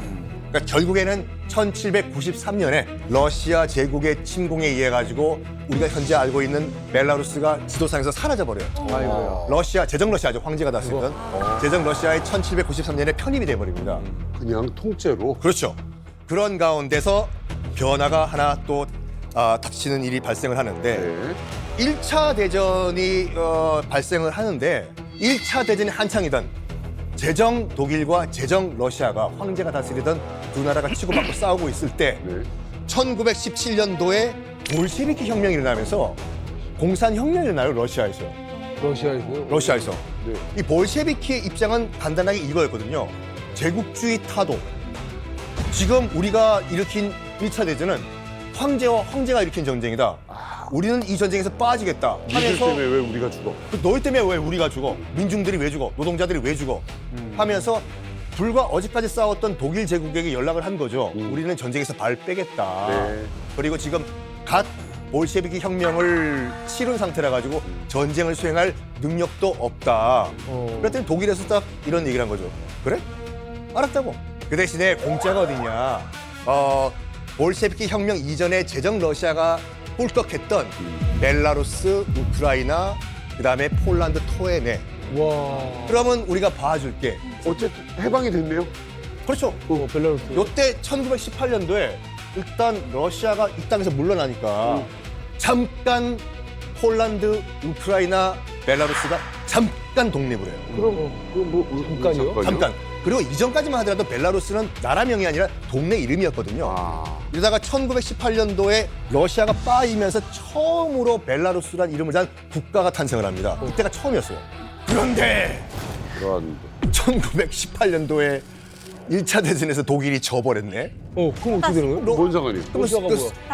그러니까 결국에는 1793년에 러시아 제국의 침공에 의해 가지고 우리가 현재 알고 있는 벨라루스가 지도상에서 사라져 버려요. 러시아 제정 러시아죠. 황제가 다스리던 제정 러시아의 1793년에 편입이 돼 버립니다. 그냥 통째로. 그렇죠. 그런 가운데서 변화가 하나 또 닥치는 일이 발생을 하는데 1차 대전이 발생을 하는데 1차 대전이 한창이던 제정 독일과 제정 러시아가 황제가 다스리던 두 나라가 치고받고 싸우고 있을 때 1917년도에 볼셰비키 혁명이 일어나면서 공산혁명이 일어나요. 러시아에서. 러시아에서. 이 볼셰비키의 입장은 간단하게 이거였거든요. 제국주의 타도. 지금 우리가 일으킨 1차 대전은 황제와 황제가 일으킨 전쟁이다. 우리는 이 전쟁에서 빠지겠다. 니들 때문에 왜 우리가 죽어? 너희 때문에 왜 우리가 죽어? 민중들이 왜 죽어? 노동자들이 왜 죽어? 하면서 불과 어제까지 싸웠던 독일 제국에게 연락을 한 거죠. 우리는 전쟁에서 발 빼겠다. 네. 그리고 지금 갓 볼셰비키 혁명을 치른 상태라 가지고 전쟁을 수행할 능력도 없다. 그랬더니 독일에서 딱 이런 얘기를 한 거죠. 그래? 알았다고. 그 대신에 공짜가 어디냐? 볼셰비키 혁명 이전에 제정 러시아가 꿀꺽했던 벨라루스, 우크라이나, 그다음에 폴란드 토해내. 그러면 우리가 봐줄게. 어쨌든 해방이 됐네요. 그렇죠. 벨라루스. 요때 1918년도에 일단 러시아가 이 땅에서 물러나니까 잠깐 폴란드, 우크라이나, 벨라루스가 잠깐 독립을 해요. 그럼 잠깐이요? 잠깐. 그리고 이전까지만 하더라도 벨라루스는 나라명이 아니라 동네 이름이었거든요. 이러다가 1918년도에 러시아가 빠지면서 처음으로 벨라루스라는 이름을 단 국가가 탄생을 합니다. 그때가 처음이었어요. 그런데 1918년도에 1차 대전에서 독일이 져버렸네. 그럼 어떻게 되는 거예요? 뭔 상관이에요?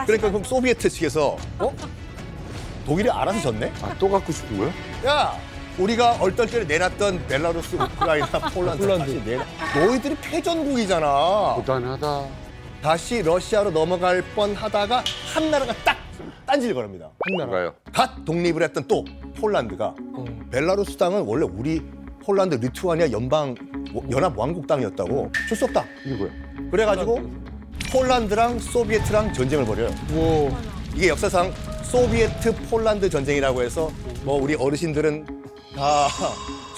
그러니까 그럼 소비에트 측에서 독일이 알아서 졌네? 또 갖고 싶은 거야? 야! 우리가 얼떨결에 내놨던 벨라루스, 우크라이나, 폴란드 다시 너희들이 패전국이잖아. 대단하다. 다시 러시아로 넘어갈 뻔하다가 한 나라가 딱 딴지를 걸습니다. 뭔가요? 갓 독립을 했던 또 폴란드가 벨라루스 땅은 원래 우리 폴란드, 리투아니아 연합 왕국 땅이었다고 줄 수 없다. 이게 뭐야? 그래가지고 폴란드랑 소비에트랑 전쟁을 벌여요. 이게 역사상 소비에트 폴란드 전쟁이라고 해서 뭐 우리 어르신들은 다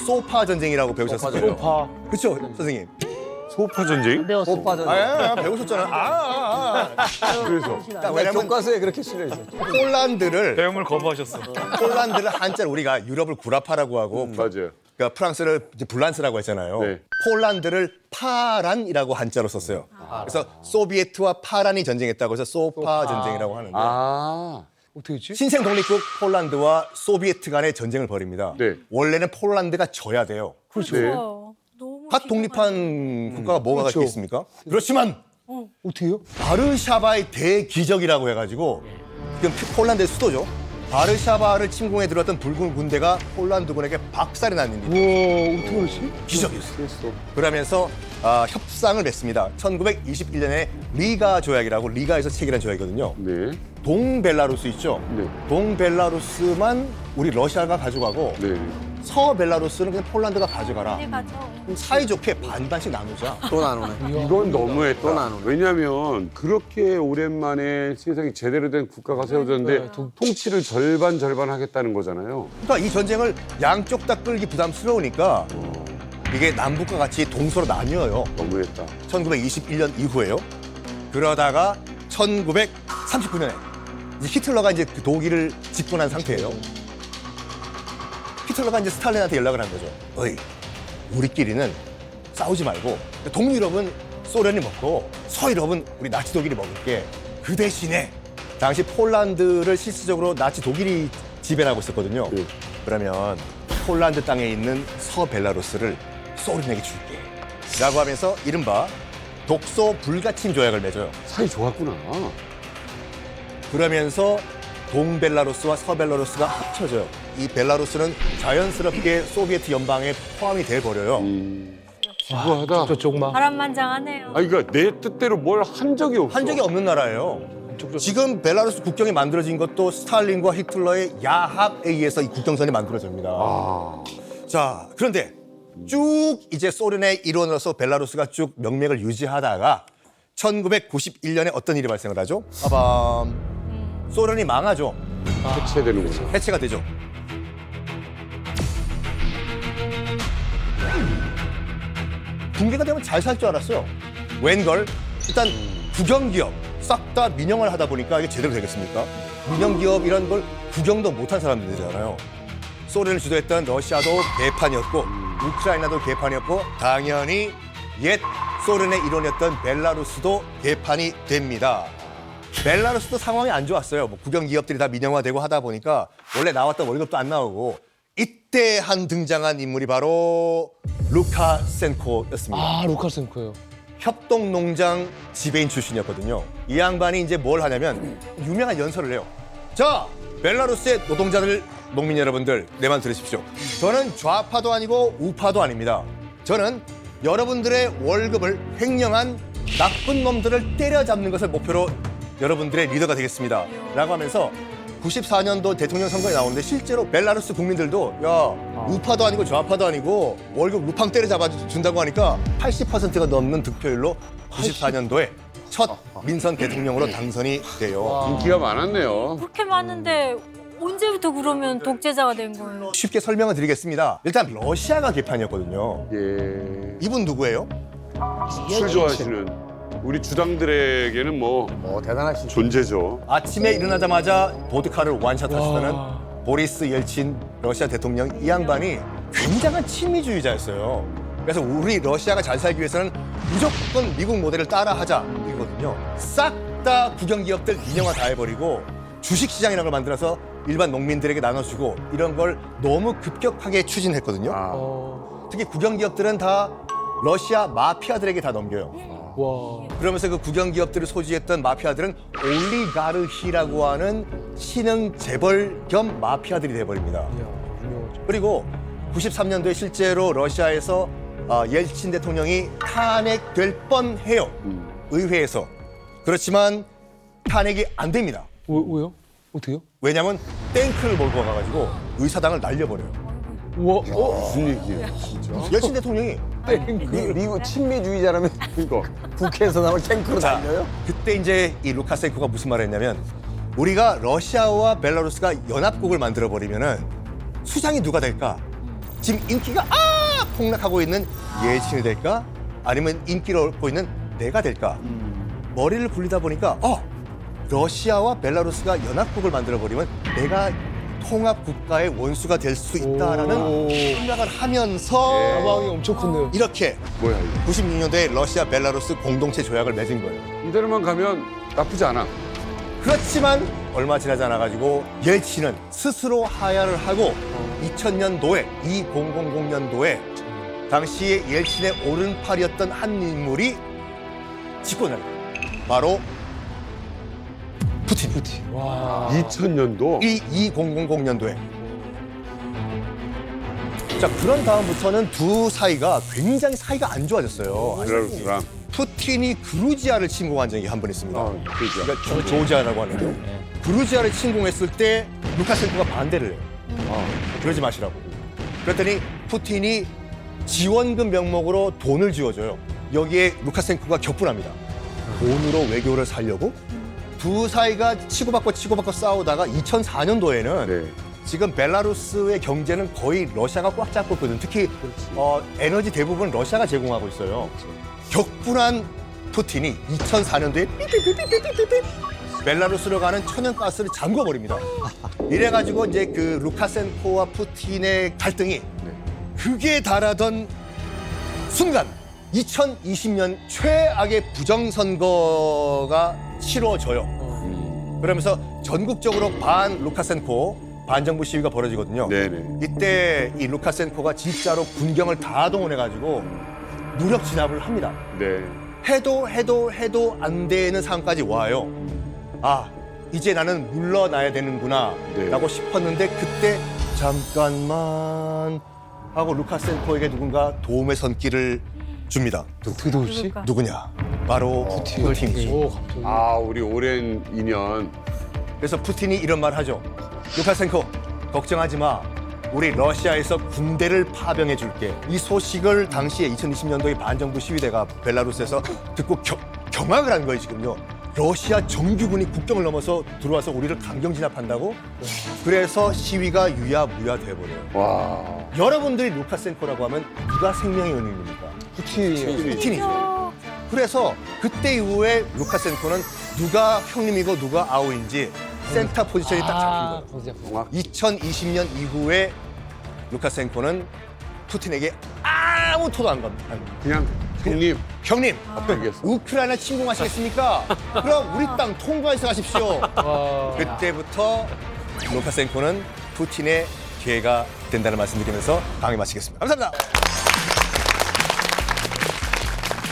소파 전쟁이라고 배우셨을 거예요. 소파. 그렇죠, 선생님. 소파 전쟁? 소파 전쟁. 배우셨잖아. 그래서 왜냐면 교과서에 그렇게 실려 있어요. 폴란드를 배움을 거부하셨어. 폴란드를 한자로 우리가 유럽을 구라파라고 하고 맞아요. 그러니까 프랑스를 이제 블란스라고 했잖아요. 네. 폴란드를 파란이라고 한자로 썼어요. 그래서 소비에트와 파란이 전쟁했다고 해서 소파 전쟁이라고 하는데 어떻게 했지? 신생 독립국 폴란드와 소비에트 간의 전쟁을 벌입니다. 네. 원래는 폴란드가 져야 돼요. 그렇죠. 네. 너무 갓 독립한 국가가 뭐가 있겠습니까? 그렇지만 어떻게요? 바르샤바의 대기적이라고 해가지고 지금 폴란드의 수도죠. 바르샤바를 침공해 들어왔던 붉은 군대가 폴란드군에게 박살이 난 일입니다. 우와, 어떻게 그러지? 기적이었어요. 그러면서 협상을 맺습니다. 1921년에 리가 조약이라고 리가에서 체결한 조약이거든요. 네. 동벨라루스 있죠? 네. 동벨라루스만 우리 러시아가 가져가고 네. 서벨라루스는 그냥 폴란드가 가져가라. 네, 맞아. 사이좋게 반반씩 나누자. 돈 안 오네. 이건 너무했다. 돈 안 오네. 왜냐하면 그렇게 오랜만에 세상에 제대로 된 국가가 세워졌는데 통치를 절반 하겠다는 거잖아요. 그러니까 이 전쟁을 양쪽 다 끌기 부담스러우니까 이게 남북과 같이 동서로 나뉘어요. 너무했다. 1921년 이후에요. 그러다가 1939년에 이제 히틀러가 이제 그 독일을 집권한 상태예요. 히틀러가 이제 스탈린한테 연락을 한 거죠. 어이, 우리끼리는 싸우지 말고 동유럽은 소련이 먹고 서유럽은 우리 나치 독일이 먹을게. 그 대신에 당시 폴란드를 실질적으로 나치 독일이 지배를 하고 있었거든요. 그러면 폴란드 땅에 있는 서벨라루스를 소련에게 줄게. 라고 하면서 이른바 독소 불가침 조약을 맺어요. 사이 좋았구나. 그러면서 동벨라루스와 서벨라루스가 합쳐져요. 이 벨라루스는 자연스럽게 소비에트 연방에 포함이 돼버려요. 기구하다. 저쪽 바람만장하네요. 아니 그러니까 내 뜻대로 뭘 한 적이 없어. 한 적이 없는 나라예요. 지금 벨라루스 국경이 만들어진 것도 스탈린과 히틀러의 야합에 의해서 이 국경선이 만들어집니다. 자, 그런데 쭉 이제 소련의 일원으로서 벨라루스가 쭉 명맥을 유지하다가 1991년에 어떤 일이 발생을 하죠? 빠밤. 소련이 망하죠. 해체되는구나. 해체가 되죠. 붕괴가 되면 잘 살 줄 알았어요. 웬걸? 일단 국영기업 싹 다 민영화를 하다 보니까 이게 제대로 되겠습니까? 민영기업 이런 걸 구경도 못한 사람들이잖아요. 소련을 주도했던 러시아도 개판이었고 우크라이나도 개판이었고 당연히 옛 소련의 일원이었던 벨라루스도 개판이 됩니다. 벨라루스도 상황이 안 좋았어요. 뭐 국영기업들이 다 민영화되고 하다 보니까 원래 나왔던 월급도 안 나오고 이때 한 등장한 인물이 바로 루카센코였습니다. 아, 루카센코요. 협동농장 지배인 출신이었거든요. 이 양반이 이제 뭘 하냐면 유명한 연설을 해요. 자, 벨라루스의 노동자들, 농민 여러분들, 내 말 들으십시오. 저는 좌파도 아니고 우파도 아닙니다. 저는 여러분들의 월급을 횡령한 나쁜 놈들을 때려잡는 것을 목표로 여러분들의 리더가 되겠습니다. 라고 하면서 94년도 대통령 선거에 나오는데 실제로 벨라루스 국민들도 야, 우파도 아니고 좌파도 아니고 월급 루팡 때려잡아 준다고 하니까 80%가 넘는 득표율로 94년도에 첫 민선 대통령으로 당선이 돼요. 인기가 많았네요. 그렇게 많은데 언제부터 그러면 독재자가 된 거예요? 쉽게 설명을 드리겠습니다. 일단 러시아가 개판이었거든요. 예. 이분 누구예요? 술 좋아하시는 우리 주당들에게는 뭐 대단하신 존재죠. 아침에 일어나자마자 보드카를 완샷 하시다는 보리스 옐친 러시아 대통령 이 양반이 굉장한 친미주의자였어요. 그래서 우리 러시아가 잘 살기 위해서는 무조건 미국 모델을 따라하자 이거든요. 싹 다 국영기업들 민영화 다 해버리고 주식시장이라는 걸 만들어서 일반 농민들에게 나눠주고 이런 걸 너무 급격하게 추진했거든요. 특히 국영기업들은 다 러시아 마피아들에게 다 넘겨요. 그러면서 그 국영기업들을 소지했던 마피아들은 올리가르히라고 하는 신흥 재벌 겸 마피아들이 돼버립니다. 그리고 93년도에 실제로 러시아에서 옐친 대통령이 탄핵될 뻔해요. 의회에서. 그렇지만 탄핵이 안 됩니다. 왜요? 어떻게요? 왜냐하면 탱크를 몰고 가가지고 의사당을 날려버려요. 우와, 무슨 얘기예요, 진짜? 옐친 대통령이 미국 친미주의자라면 이거 북해에서 나올 탱크로 달려요? 그때 이제 이 루카센코가 무슨 말을 했냐면 우리가 러시아와 벨라루스가 연합국을 만들어 버리면은 수장이 누가 될까? 지금 인기가 폭락하고 있는 예친이 될까? 아니면 인기를 얻고 있는 내가 될까? 머리를 굴리다 보니까 러시아와 벨라루스가 연합국을 만들어 버리면 내가 통합 국가의 원수가 될 수 있다라는 생각을 하면서 가방이 엄청 컸네요. 이렇게 뭐야 이거? 96년도에 러시아 벨라루스 공동체 조약을 맺은 거예요. 이대로만 가면 나쁘지 않아. 그렇지만 얼마 지나지 않아가지고 옐친은 스스로 하야를 하고 2000년도에 2000년도에 당시에 옐친의 오른팔이었던 한 인물이 집권을 합니다. 바로 푸틴. 2000년도? 이 2000년도에. 자, 그런 다음부터는 두 사이가 굉장히 사이가 안 좋아졌어요. 벨라루스랑. 푸틴이 그루지아를 침공한 적이 한 번 있습니다. 그루지아. 그러니까 조지아라고 하는데요. 그루지아를 침공했을 때 루카센코가 반대를 해요. 그러지 마시라고. 그랬더니 푸틴이 지원금 명목으로 돈을 쥐어줘요. 여기에 루카센코가 격분합니다. 돈으로 외교를 살려고 두 사이가 치고받고 싸우다가 2004년도에는 지금 벨라루스의 경제는 거의 러시아가 꽉 잡고 있거든요. 특히 에너지 대부분 러시아가 제공하고 있어요. 격분한 푸틴이 2004년도에 벨라루스로 가는 천연가스를 잠궈버립니다. 이래가지고 이제 그 루카센코와 푸틴의 갈등이 극에 달하던 순간 2020년 최악의 부정선거가 치러져요. 그러면서 전국적으로 반 루카센코 반정부 시위가 벌어지거든요. 네네. 이때 이 루카센코가 진짜로 군경을 다 동원해가지고 무력 진압을 합니다. 네. 해도 안 되는 상황까지 와요. 아, 이제 나는 물러나야 되는구나 네. 라고 싶었는데 그때 잠깐만 하고 루카센코에게 누군가 도움의 손길을 줍니다. 어떻게 도우시? 누구냐? 바로 푸틴이죠. 아, 우리 오랜 인연. 그래서 푸틴이 이런 말 하죠. 루카센코, 걱정하지 마. 우리 러시아에서 군대를 파병해 줄게. 이 소식을 당시에 2020년도에 반정부 시위대가 벨라루스에서 듣고 경악을 한 거예요, 지금요. 러시아 정규군이 국경을 넘어서 들어와서 우리를 강경 진압한다고? 그래서 시위가 유야무야 돼버려요. 와. 여러분들이 루카센코라고 하면 누가 생명의 은인입니까? 푸틴이죠. 그래서 그때 이후에 루카센코는 누가 형님이고 누가 아우인지 센터 포지션이 딱 잡힌 거예요. 2020년 이후에 루카센코는 푸틴에게 아무 토도 안 겁니다. 그냥 형님. 우크라이나 침공하시겠습니까? 그럼 우리 땅 통과해서 가십시오. 그때부터 루카센코는 푸틴의 기회가 된다는 말씀드리면서 강의 마치겠습니다. 감사합니다.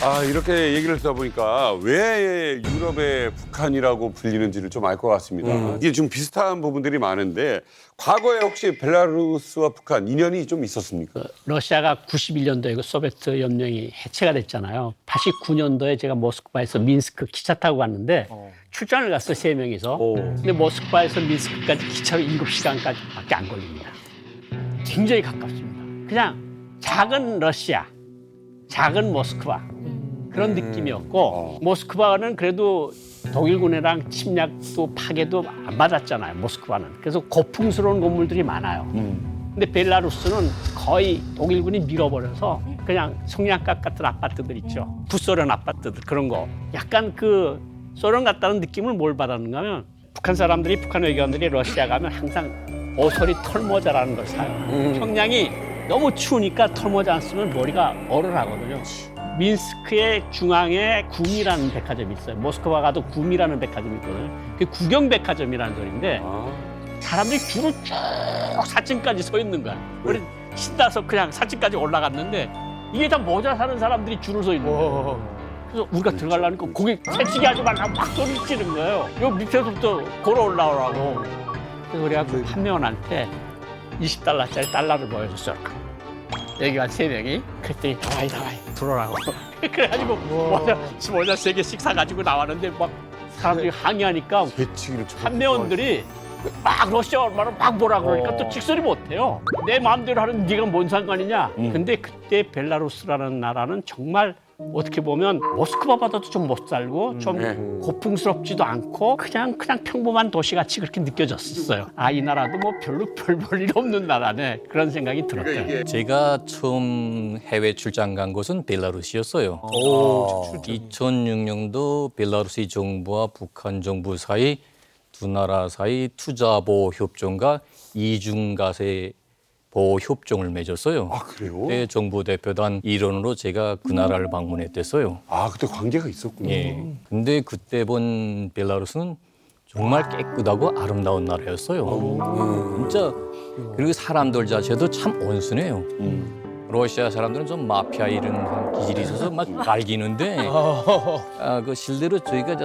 아, 이렇게 얘기를 듣다 보니까 왜 유럽의 북한이라고 불리는지를 좀 알 것 같습니다. 이게 좀 비슷한 부분들이 많은데 과거에 혹시 벨라루스와 북한 인연이 좀 있었습니까? 러시아가 91년도에 그 소비에트 연맹이 해체가 됐잖아요. 89년도에 제가 모스크바에서 민스크 기차 타고 갔는데 출장을 갔어요, 3명이서. 근데 모스크바에서 민스크까지 기차로 7시간까지밖에 안 걸립니다. 굉장히 가깝습니다. 그냥 작은 러시아, 작은 모스크바 그런 느낌이었고 모스크바는 그래도 독일군이랑 침략도 파괴도 안 받았잖아요, 모스크바는. 그래서 고풍스러운 건물들이 많아요. 근데 벨라루스는 거의 독일군이 밀어버려서 그냥 성냥갑 같은 아파트들 있죠. 부소련 아파트들 그런 거. 약간 그 소련 같다는 느낌을 뭘 받았는가 하면 북한 사람들이, 북한 외교관들이 러시아 가면 항상 오소리 털모자라는 걸 사요. 평양이 너무 추우니까 털모자 안 쓰면 머리가 얼얼하거든요. 민스크의 중앙에 구미라는 백화점이 있어요. 모스크바 가도 구미라는 백화점이 있거든요. 그게 구경백화점이라는 소리인데 사람들이 줄을 쭉 4층까지 서 있는 거야. 우리 신나서 그냥 4층까지 올라갔는데 이게 다 모자 사는 사람들이 줄을 서 있는 거예요. 그래서 우리가 들어가려니까 거기 새치기 하지 말라고 막 소리 치는 거예요. 요 밑에서부터 걸어 올라오라고. 그래서 우리가 그 판매원한테 $20짜리 달러를 보여줬어요. 여기가 3명이. 그랬더니 나와이 들어오라고. 그래가지고 모자 3개씩 사가지고 나왔는데 막 사람들이 항의하니까 판매원들이 막 러시아 말로 막 뭐라 그러니까 또 직설이 못해요. 내 마음대로 하는 네가 뭔 상관이냐. 근데 그때 벨라루스라는 나라는 정말 어떻게 보면 모스크바보다도 좀 못 살고 좀 고풍스럽지도 않고 그냥 평범한 도시같이 그렇게 느껴졌었어요. 아, 이 나라도 뭐 별로 별 볼 일 없는 나라네. 그런 생각이 들었어요. 제가 처음 해외 출장 간 곳은 벨라루스였어요. 2006년도 벨라루스 정부와 북한 정부 사이 두 나라 사이 투자보호 협정과 이중과세 보호 협정을 맺었어요. 아, 그래요? 그때 정부 대표단 일원으로 제가 그 나라를 방문했댔어요. 아, 그때 관계가 있었군요. 예. 근데 그때 본 벨라루스는 정말 깨끗하고 아름다운 나라였어요. 진짜. 그리고 사람들 자체도 참 온순해요. 러시아 사람들은 좀 마피아 이런 기질이 있어서 막 갈기는데 그 실제로 저희가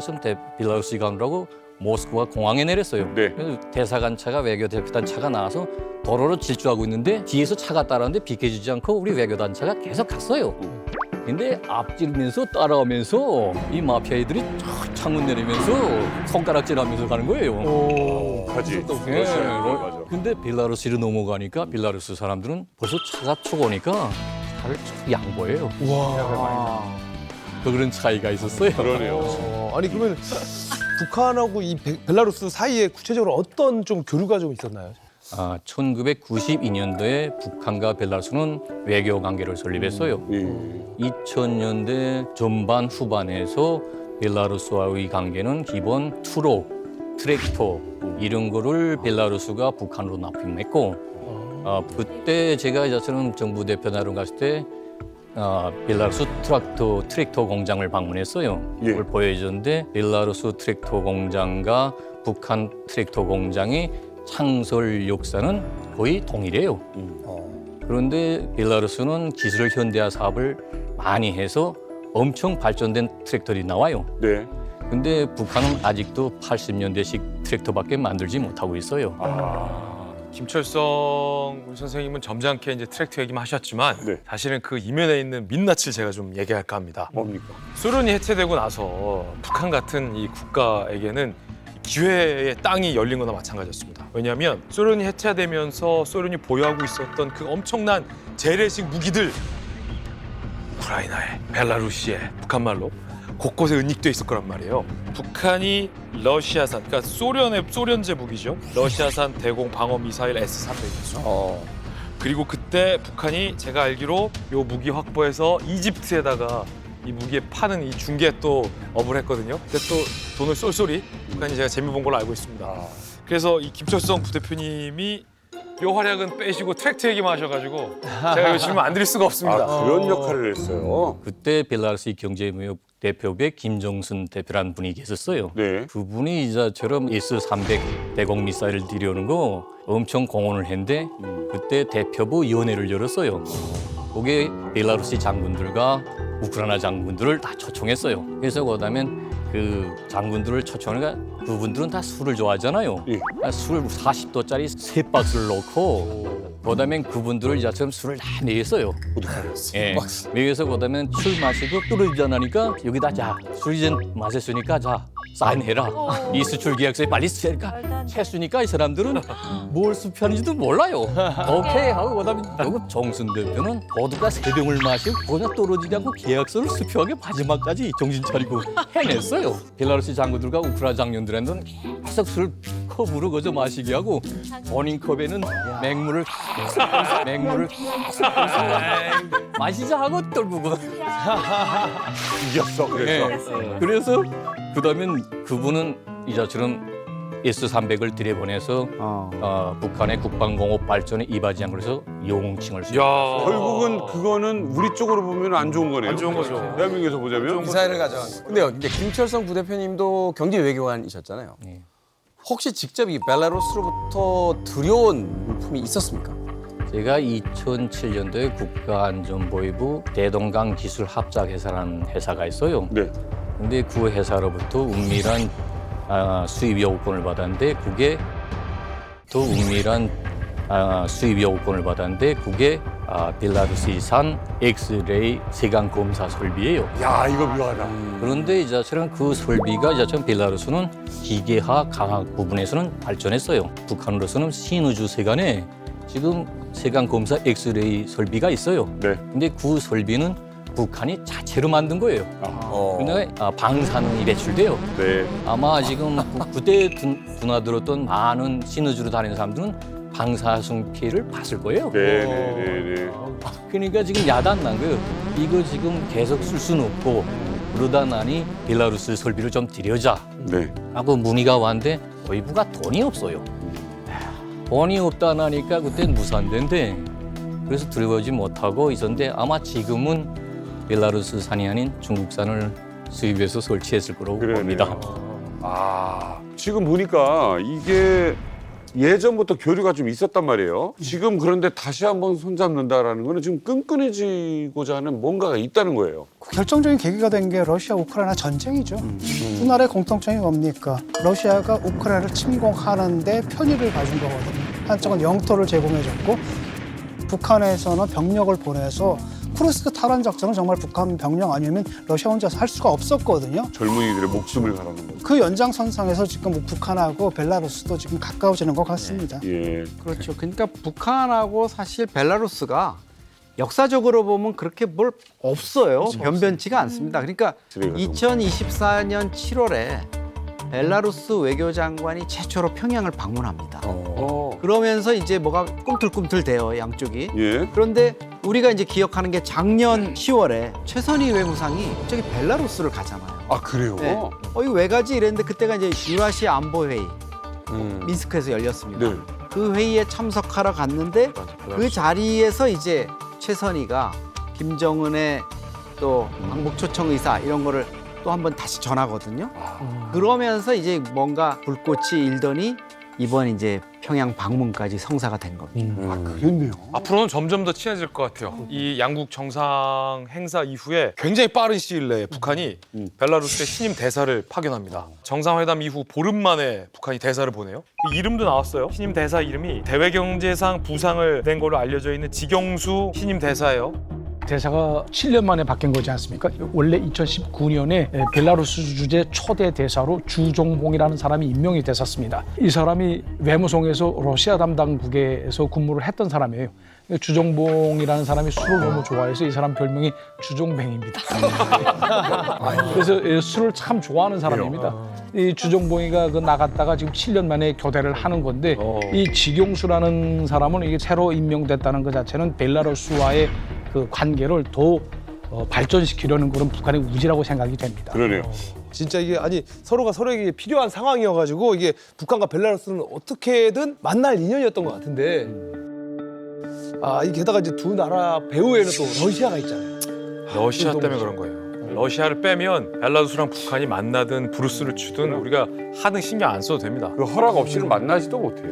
벨라루스 가느라고 모스크바 공항에 내렸어요. 그래서 대사관 차가 외교 대표단 차가 나와서 도로로 질주하고 있는데 뒤에서 차가 따라오는데 비켜주지 않고 우리 외교단 차가 계속 갔어요. 근데 앞지르면서 따라오면서 이 마피아이들이 창문 내리면서 손가락질하면서 가는 거예요. 하지. 근데 벨라루스로 넘어가니까 벨라루스 사람들은 벌써 차가 초보니까 차를 쭉 양보해요. 와. 그런 차이가 있었어요. 그러네요. 아니 그러면 북한하고 이 벨라루스 사이에 구체적으로 어떤 좀 교류가 좀 있었나요? 1992년도에 북한과 벨라루스는 외교 관계를 설립했어요. 2000년대 전반 후반에서 벨라루스와의 관계는 기본 투로, 트랙터 이런 거를 벨라루스가 북한으로 납품했고 그때 제가 정부 대표단으로 갔을 때 벨라루스 트랙터 공장을 방문했어요. 예. 그걸 보여줬는데 벨라루스 트랙터 공장과 북한 트랙터 공장의 창설 역사는 거의 동일해요. 그런데 벨라루스는 기술 현대화 사업을 많이 해서 엄청 발전된 트랙터들이 나와요. 네. 근데 북한은 아직도 80년대식 트랙터밖에 만들지 못하고 있어요. 김철성 우리 선생님은 점잖게 이제 트랙터 얘기만 하셨지만 사실은 그 이면에 있는 민낯을 제가 좀 얘기할까 합니다. 뭡니까? 소련이 해체되고 나서 북한 같은 이 국가에게는 기회의 땅이 열린 거나 마찬가지였습니다. 왜냐하면 소련이 해체되면서 소련이 보유하고 있었던 그 엄청난 재래식 무기들 우크라이나에, 벨라루시에, 북한말로 곳곳에 은닉돼 있을 거란 말이에요. 북한이 러시아산, 그러니까 소련제 무기죠. 러시아산 대공 방어 미사일 S-300이었죠. 그리고 그때 북한이 제가 알기로 요 무기 확보해서 이집트에다가 이 무기에 파는 이 중개 또 업을 했거든요. 근데 또 돈을 쏠쏠히 북한이 제가 재미 본 걸로 알고 있습니다. 그래서 이 김철성 부대표님이 요 활약은 빼시고 트랙터 얘기만 하셔가지고 제가 이 질문 안 드릴 수가 없습니다. 그런 역할을 했어요. 그때 벨라루스 경제무역 대표부의 김정순 대표라는 분이 계셨어요. 네. 그분이 이자처럼 S-300 대공 미사일을 들여오는 거 엄청 공헌을 했는데 그때 대표부 위원회를 열었어요. 거기에 벨라루시 장군들과 우크라이나 장군들을 다 초청했어요. 그래서 그다음엔 그 장군들을 초청하니까 그분들은 다 술을 좋아하잖아요. 술 40도짜리 3박스를 넣고 그다음엔 그분들을 이자처럼 술을 다 내겠어요. 예. 먹여서 그다음엔 술 마시고 떨어지지 않으니까 여기다 자 술 이제 마셨으니까 자 사인해라. 이 수출 계약서에 빨리 쓰니까 했으니까 이 사람들은 뭘 수표하는지도 몰라요. 오케이 하고 그다음에 결국 정순 대표는 보드카 3병을 마시고 그냥 떨어지지 않고 계약서를 수표하게 마지막까지 정신 차리고 해냈어요. 벨라루시 장군들과 우크라이나 장군들한테는 계속 술 컵으로 그저 마시게 하고 버닝컵에는 맹물을 마시자 하고 떨구고 이겼어 그래서. 그래서 그다음엔 그분은 이자처럼 S-300을 들여보내서 북한의 국방공업 발전에 이바지한 그래서 영웅칭을 야, 결국은 그거는 우리 쪽으로 보면 안 좋은 거네요. 안 좋은 거죠. 대한민국에서 보자면. 미사일을 가져간. 근데요, 이제 김철성 부대표님도 경제 외교관이셨잖아요. 혹시 직접 이 벨라루스로부터 들여온 물품이 있었습니까? 제가 2007년도에 국가안전보위부 대동강 기술합작회사라는 회사가 있어요. 네. 근데 그 회사로부터 은밀한 수입 요구권을 받았는데 그게 또 은밀한 수입 요구권을 받았는데 그게 벨라루스산 엑스레이 세관 검사 설비예요. 야, 이거 묘하다. 그런데 이자처럼 그 설비가 이자처럼 벨라루스는 기계화 과학 부분에서는 발전했어요. 북한으로서는 신우주 세관에 지금 세관 검사 엑스레이 설비가 있어요. 네. 근데 그 설비는 북한이 자체로 만든 거예요. 그러니까 방사능이 배출돼요. 네. 아마 지금 그때 드나들었던 많은 신우주로 다니는 사람들은 방사능 피해를 봤을 거예요. 네. 그러니까 지금 야단 난 거예요. 이거 지금 계속 쓸 수는 없고 그러다 나니 벨라루스 설비를 좀 들여자 네. 하고 문의가 왔는데 보위부가 돈이 없어요. 돈이 없다 나니까 그땐 무산된데 그래서 들여오지 못하고 있었는데 아마 지금은 벨라루스산이 아닌 중국산을 수입해서 설치했을 거라고 봅니다. 지금 보니까 이게 예전부터 교류가 좀 있었단 말이에요. 지금 그런데 다시 한번 손잡는다라는 거는 지금 끈끈해지고자 하는 뭔가가 있다는 거예요. 결정적인 계기가 된 게 러시아 우크라이나 전쟁이죠. 두 나라의 공통점이 뭡니까? 러시아가 우크라이나를 침공하는데 편의를 봐준 거거든요. 한쪽은 영토를 제공해줬고 북한에서는 병력을 보내서 쿠르스크 탈환 작전은 정말 북한 병력 아니면 러시아 혼자서 할 수가 없었거든요. 젊은이들의 목숨을 갈아놓은 거죠. 그 연장선상에서 지금 북한하고 벨라루스도 지금 가까워지는 것 같습니다. 예. 그렇죠. 그러니까 북한하고 사실 벨라루스가 역사적으로 보면 그렇게 뭘 없어요. 변변치가 않습니다. 그러니까 2024년 7월에 벨라루스 외교장관이 최초로 평양을 방문합니다. 그러면서 이제 뭐가 꿈틀꿈틀 돼요, 양쪽이. 예. 그런데 우리가 이제 기억하는 게 작년 10월에 최선희 외무상이 갑자기 벨라루스를 가잖아요. 아, 그래요? 네. 이거 왜 가지? 이랬는데 그때가 이제 유라시아 안보회의 민스크에서 열렸습니다. 네. 그 회의에 참석하러 갔는데 그 자리에서 이제 최선희가 김정은의 또 방북 초청 의사 이런 거를 또 한 번 다시 전하거든요. 그러면서 이제 뭔가 불꽃이 일더니 이번 이제 평양 방문까지 성사가 된 겁니다. 그랬네요. 앞으로는 점점 더 친해질 것 같아요. 이 양국 정상 행사 이후에 굉장히 빠른 시일 내에 북한이 벨라루스의 신임 대사를 파견합니다. 정상회담 이후 보름 만에 북한이 대사를 보내요. 이 이름도 나왔어요. 신임 대사 이름이 대외경제상 부상을 낸 걸로 알려져 있는 지경수 신임 대사예요. 대사가 7년 만에 바뀐 거지 않습니까? 원래 2019년에 벨라루스 주재 초대 대사로 주종봉이라는 사람이 임명이 됐었습니다. 이 사람이 외무성에서 러시아 담당국에서 근무를 했던 사람이에요. 주종봉이라는 사람이 술을 너무 좋아해서 이 사람 별명이 주종뱅입니다. 그래서 술을 참 좋아하는 사람입니다. 이 주종봉이가 나갔다가 지금 7년 만에 교대를 하는 건데 이 지경수라는 사람은 이게 새로 임명됐다는 것 자체는 벨라루스와의 그 관계를 더 발전시키려는 그런 북한의 우지라고 생각이 됩니다. 그러네요. 진짜 이게 아니 서로가 서로에게 필요한 상황이어가지고 이게 북한과 벨라루스는 어떻게든 만날 인연이었던 것 같은데 이 게다가 이제 두 나라 배후에는 또 러시아가 있잖아요. 러시아 때문에 그런 거예요. 러시아를 빼면 벨라루스랑 북한이 만나든 브루스를 추든 우리가 하등 신경 안 써도 됩니다. 그 허락 없이는 만나지도 못해요.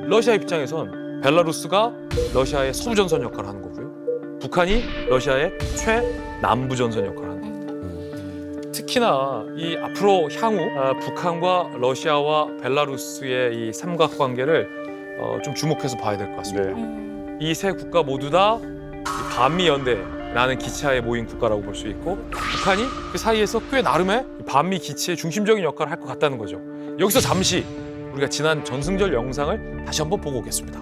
러시아 입장에선 벨라루스가 러시아의 서부전선 역할을 하는 거고요. 북한이 러시아의 최남부전선 역할을 하는 겁니다. 특히나 이 앞으로 향후 북한과 러시아와 벨라루스의 이 삼각관계를 좀 주목해서 봐야 될 것 같습니다. 이 세 국가 모두 다 반미연대라는 기차에 모인 국가라고 볼 수 있고 북한이 그 사이에서 꽤 나름의 반미 기치의 중심적인 역할을 할 것 같다는 거죠. 여기서 잠시 우리가 지난 전승절 영상을 다시 한번 보고 오겠습니다.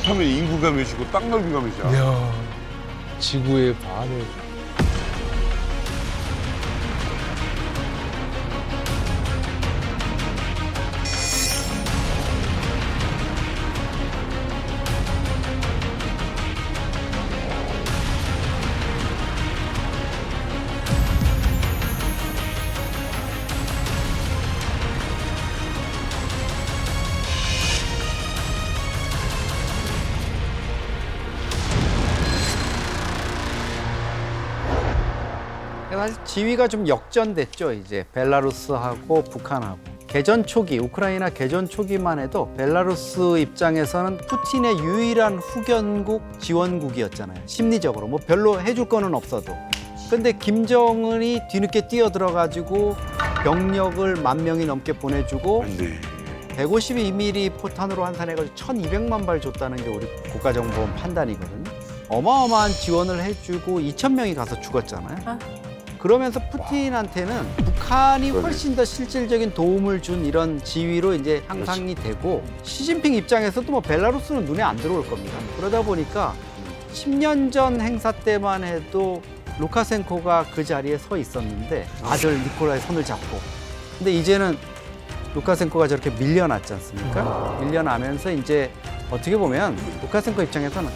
하면 인구가 몇이고 땅 넓이가 몇이야. 이야, 지구의 반을. 사실 지위가 좀 역전됐죠. 이제 벨라루스하고 북한하고 개전 초기 우크라이나 개전 초기만 해도 벨라루스 입장에서는 푸틴의 유일한 후견국 지원국이었잖아요. 심리적으로 뭐 별로 해줄 거는 없어도. 근데 김정은이 뒤늦게 뛰어들어가지고 병력을 10,000명이 넘게 보내주고 152mm 포탄으로 환산해가지고 1,200만 발 줬다는 게 우리 국가정보원 판단이거든요. 어마어마한 지원을 해주고 2,000명이 가서 죽었잖아요. 그러면서 푸틴한테는 북한이 훨씬 더 실질적인 도움을 준 이런 지위로 이제 향상이 되고 시진핑 입장에서도 뭐 벨라루스는 눈에 안 들어올 겁니다. 그러다 보니까 10년 전 행사 때만 해도 루카셴코가 그 자리에 서 있었는데 아들 니콜라의 손을 잡고 근데 이제는 루카셴코가 저렇게 밀려났지 않습니까? 밀려나면서 이제 어떻게 보면 루카셴코 입장에서는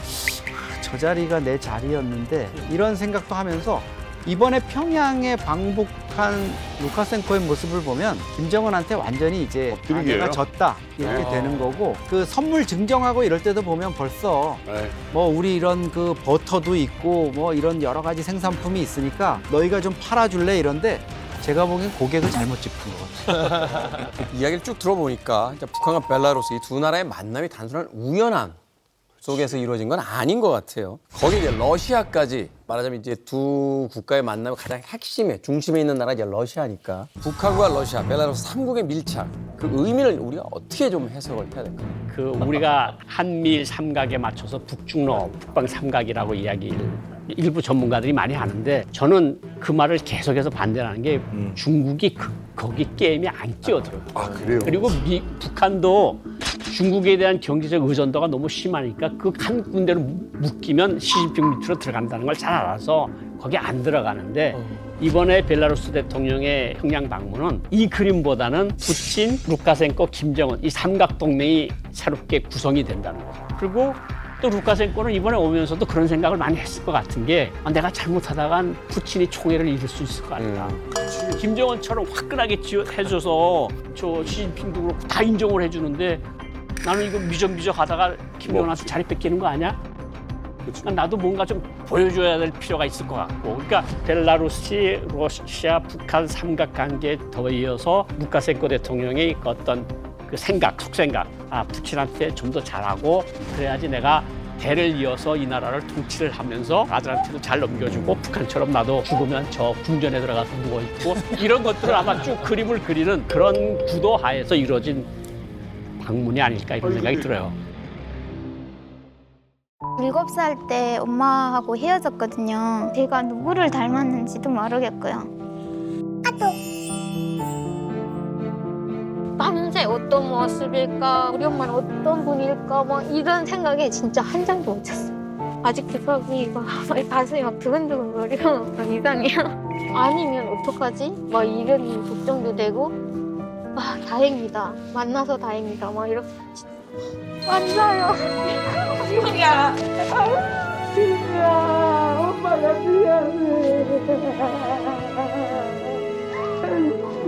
저 자리가 내 자리였는데 이런 생각도 하면서 이번에 평양에 방북한 루카셴코의 모습을 보면 김정은한테 완전히 이제 내가 졌다 이렇게 되는 거고 그 선물 증정하고 이럴 때도 보면 벌써 뭐 우리 이런 그 버터도 있고 뭐 이런 여러 가지 생산품이 있으니까 너희가 좀 팔아줄래 이런데 제가 보기엔 고객을 잘못 짚은 것 같아요. 이야기를 쭉 들어보니까 북한과 벨라루스 이 두 나라의 만남이 단순한 우연한 속에서 이루어진 건 아닌 것 같아요. 거기에 이제 러시아까지 말하자면 이제 두 국가의 만남의 가장 핵심에 중심에 있는 나라가 이제 러시아니까 북한과 러시아, 벨라루스 3국의 밀착 그 의미를 우리가 어떻게 좀 해석을 해야 될까요? 그 우리가 한미일 삼각에 맞춰서 북중러 북방 삼각이라고 이야기를 일부 전문가들이 많이 하는데 저는 그 말을 계속해서 반대하는 게 중국이 거기 게임에 안 끼어들어요. 그래요? 그리고 북한도 중국에 대한 경제적 의존도가 너무 심하니까 그 한 군데로 묶이면 시진핑 밑으로 들어간다는 걸 잘 알아서 거기 안 들어가는데 이번에 벨라루스 대통령의 평양 방문은 이 그림보다는 푸틴, 루카셴코, 김정은 이 삼각 동맹이 새롭게 구성이 된다는 거예요. 그리고 또 루카셴코는 이번에 오면서도 그런 생각을 많이 했을 것 같은 게 내가 잘못하다간 푸틴이 총애를 잃을 수 있을 것 같다. 김정은처럼 화끈하게 해줘서 저 시진핑도 그렇고 다 인정을 해주는데 나는 이거 미적미적 하다가 김정은한테 자리 뺏기는 거 아니야? 그러니까 나도 뭔가 좀 보여줘야 될 필요가 있을 것 같고, 그러니까 벨라루시, 러시아, 북한 삼각관계에 더 이어서 루카셴코 대통령의 어떤 그 생각, 속생각, 푸틴한테 좀 더 잘하고 그래야지 내가 대를 이어서 이 나라를 통치를 하면서 아들한테도 잘 넘겨주고 북한처럼 나도 죽으면 저 궁전에 들어가서 누워있고 이런 것들을 아마 쭉 그림을 그리는 그런 구도 하에서 이루어진 방문이 아닐까 이런 생각이 들어요. 7살 때 엄마하고 헤어졌거든요. 제가 누구를 닮았는지도 모르겠고요. 밤새 어떤 모습일까, 우리 엄마는 어떤 분일까, 막 이런 생각에 진짜 한 장도 못 잤어요. 아직도 기억이 막 가슴이 막 두근두근거려. 막 이상해요. 아니면 어떡하지? 막 이런 걱정도 되고, 다행이다. 만나서 다행이다. 막 이렇게. 만나요. 지우야. 지우야. 엄마가 미안해.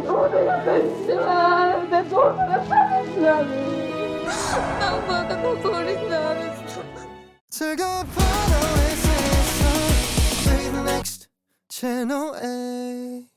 너네가 됐지마. 내 돈을 사랑하니. 나 엄마가 너 버린 줄 알았어. 즐거운 파도에 세상 Play the next channel A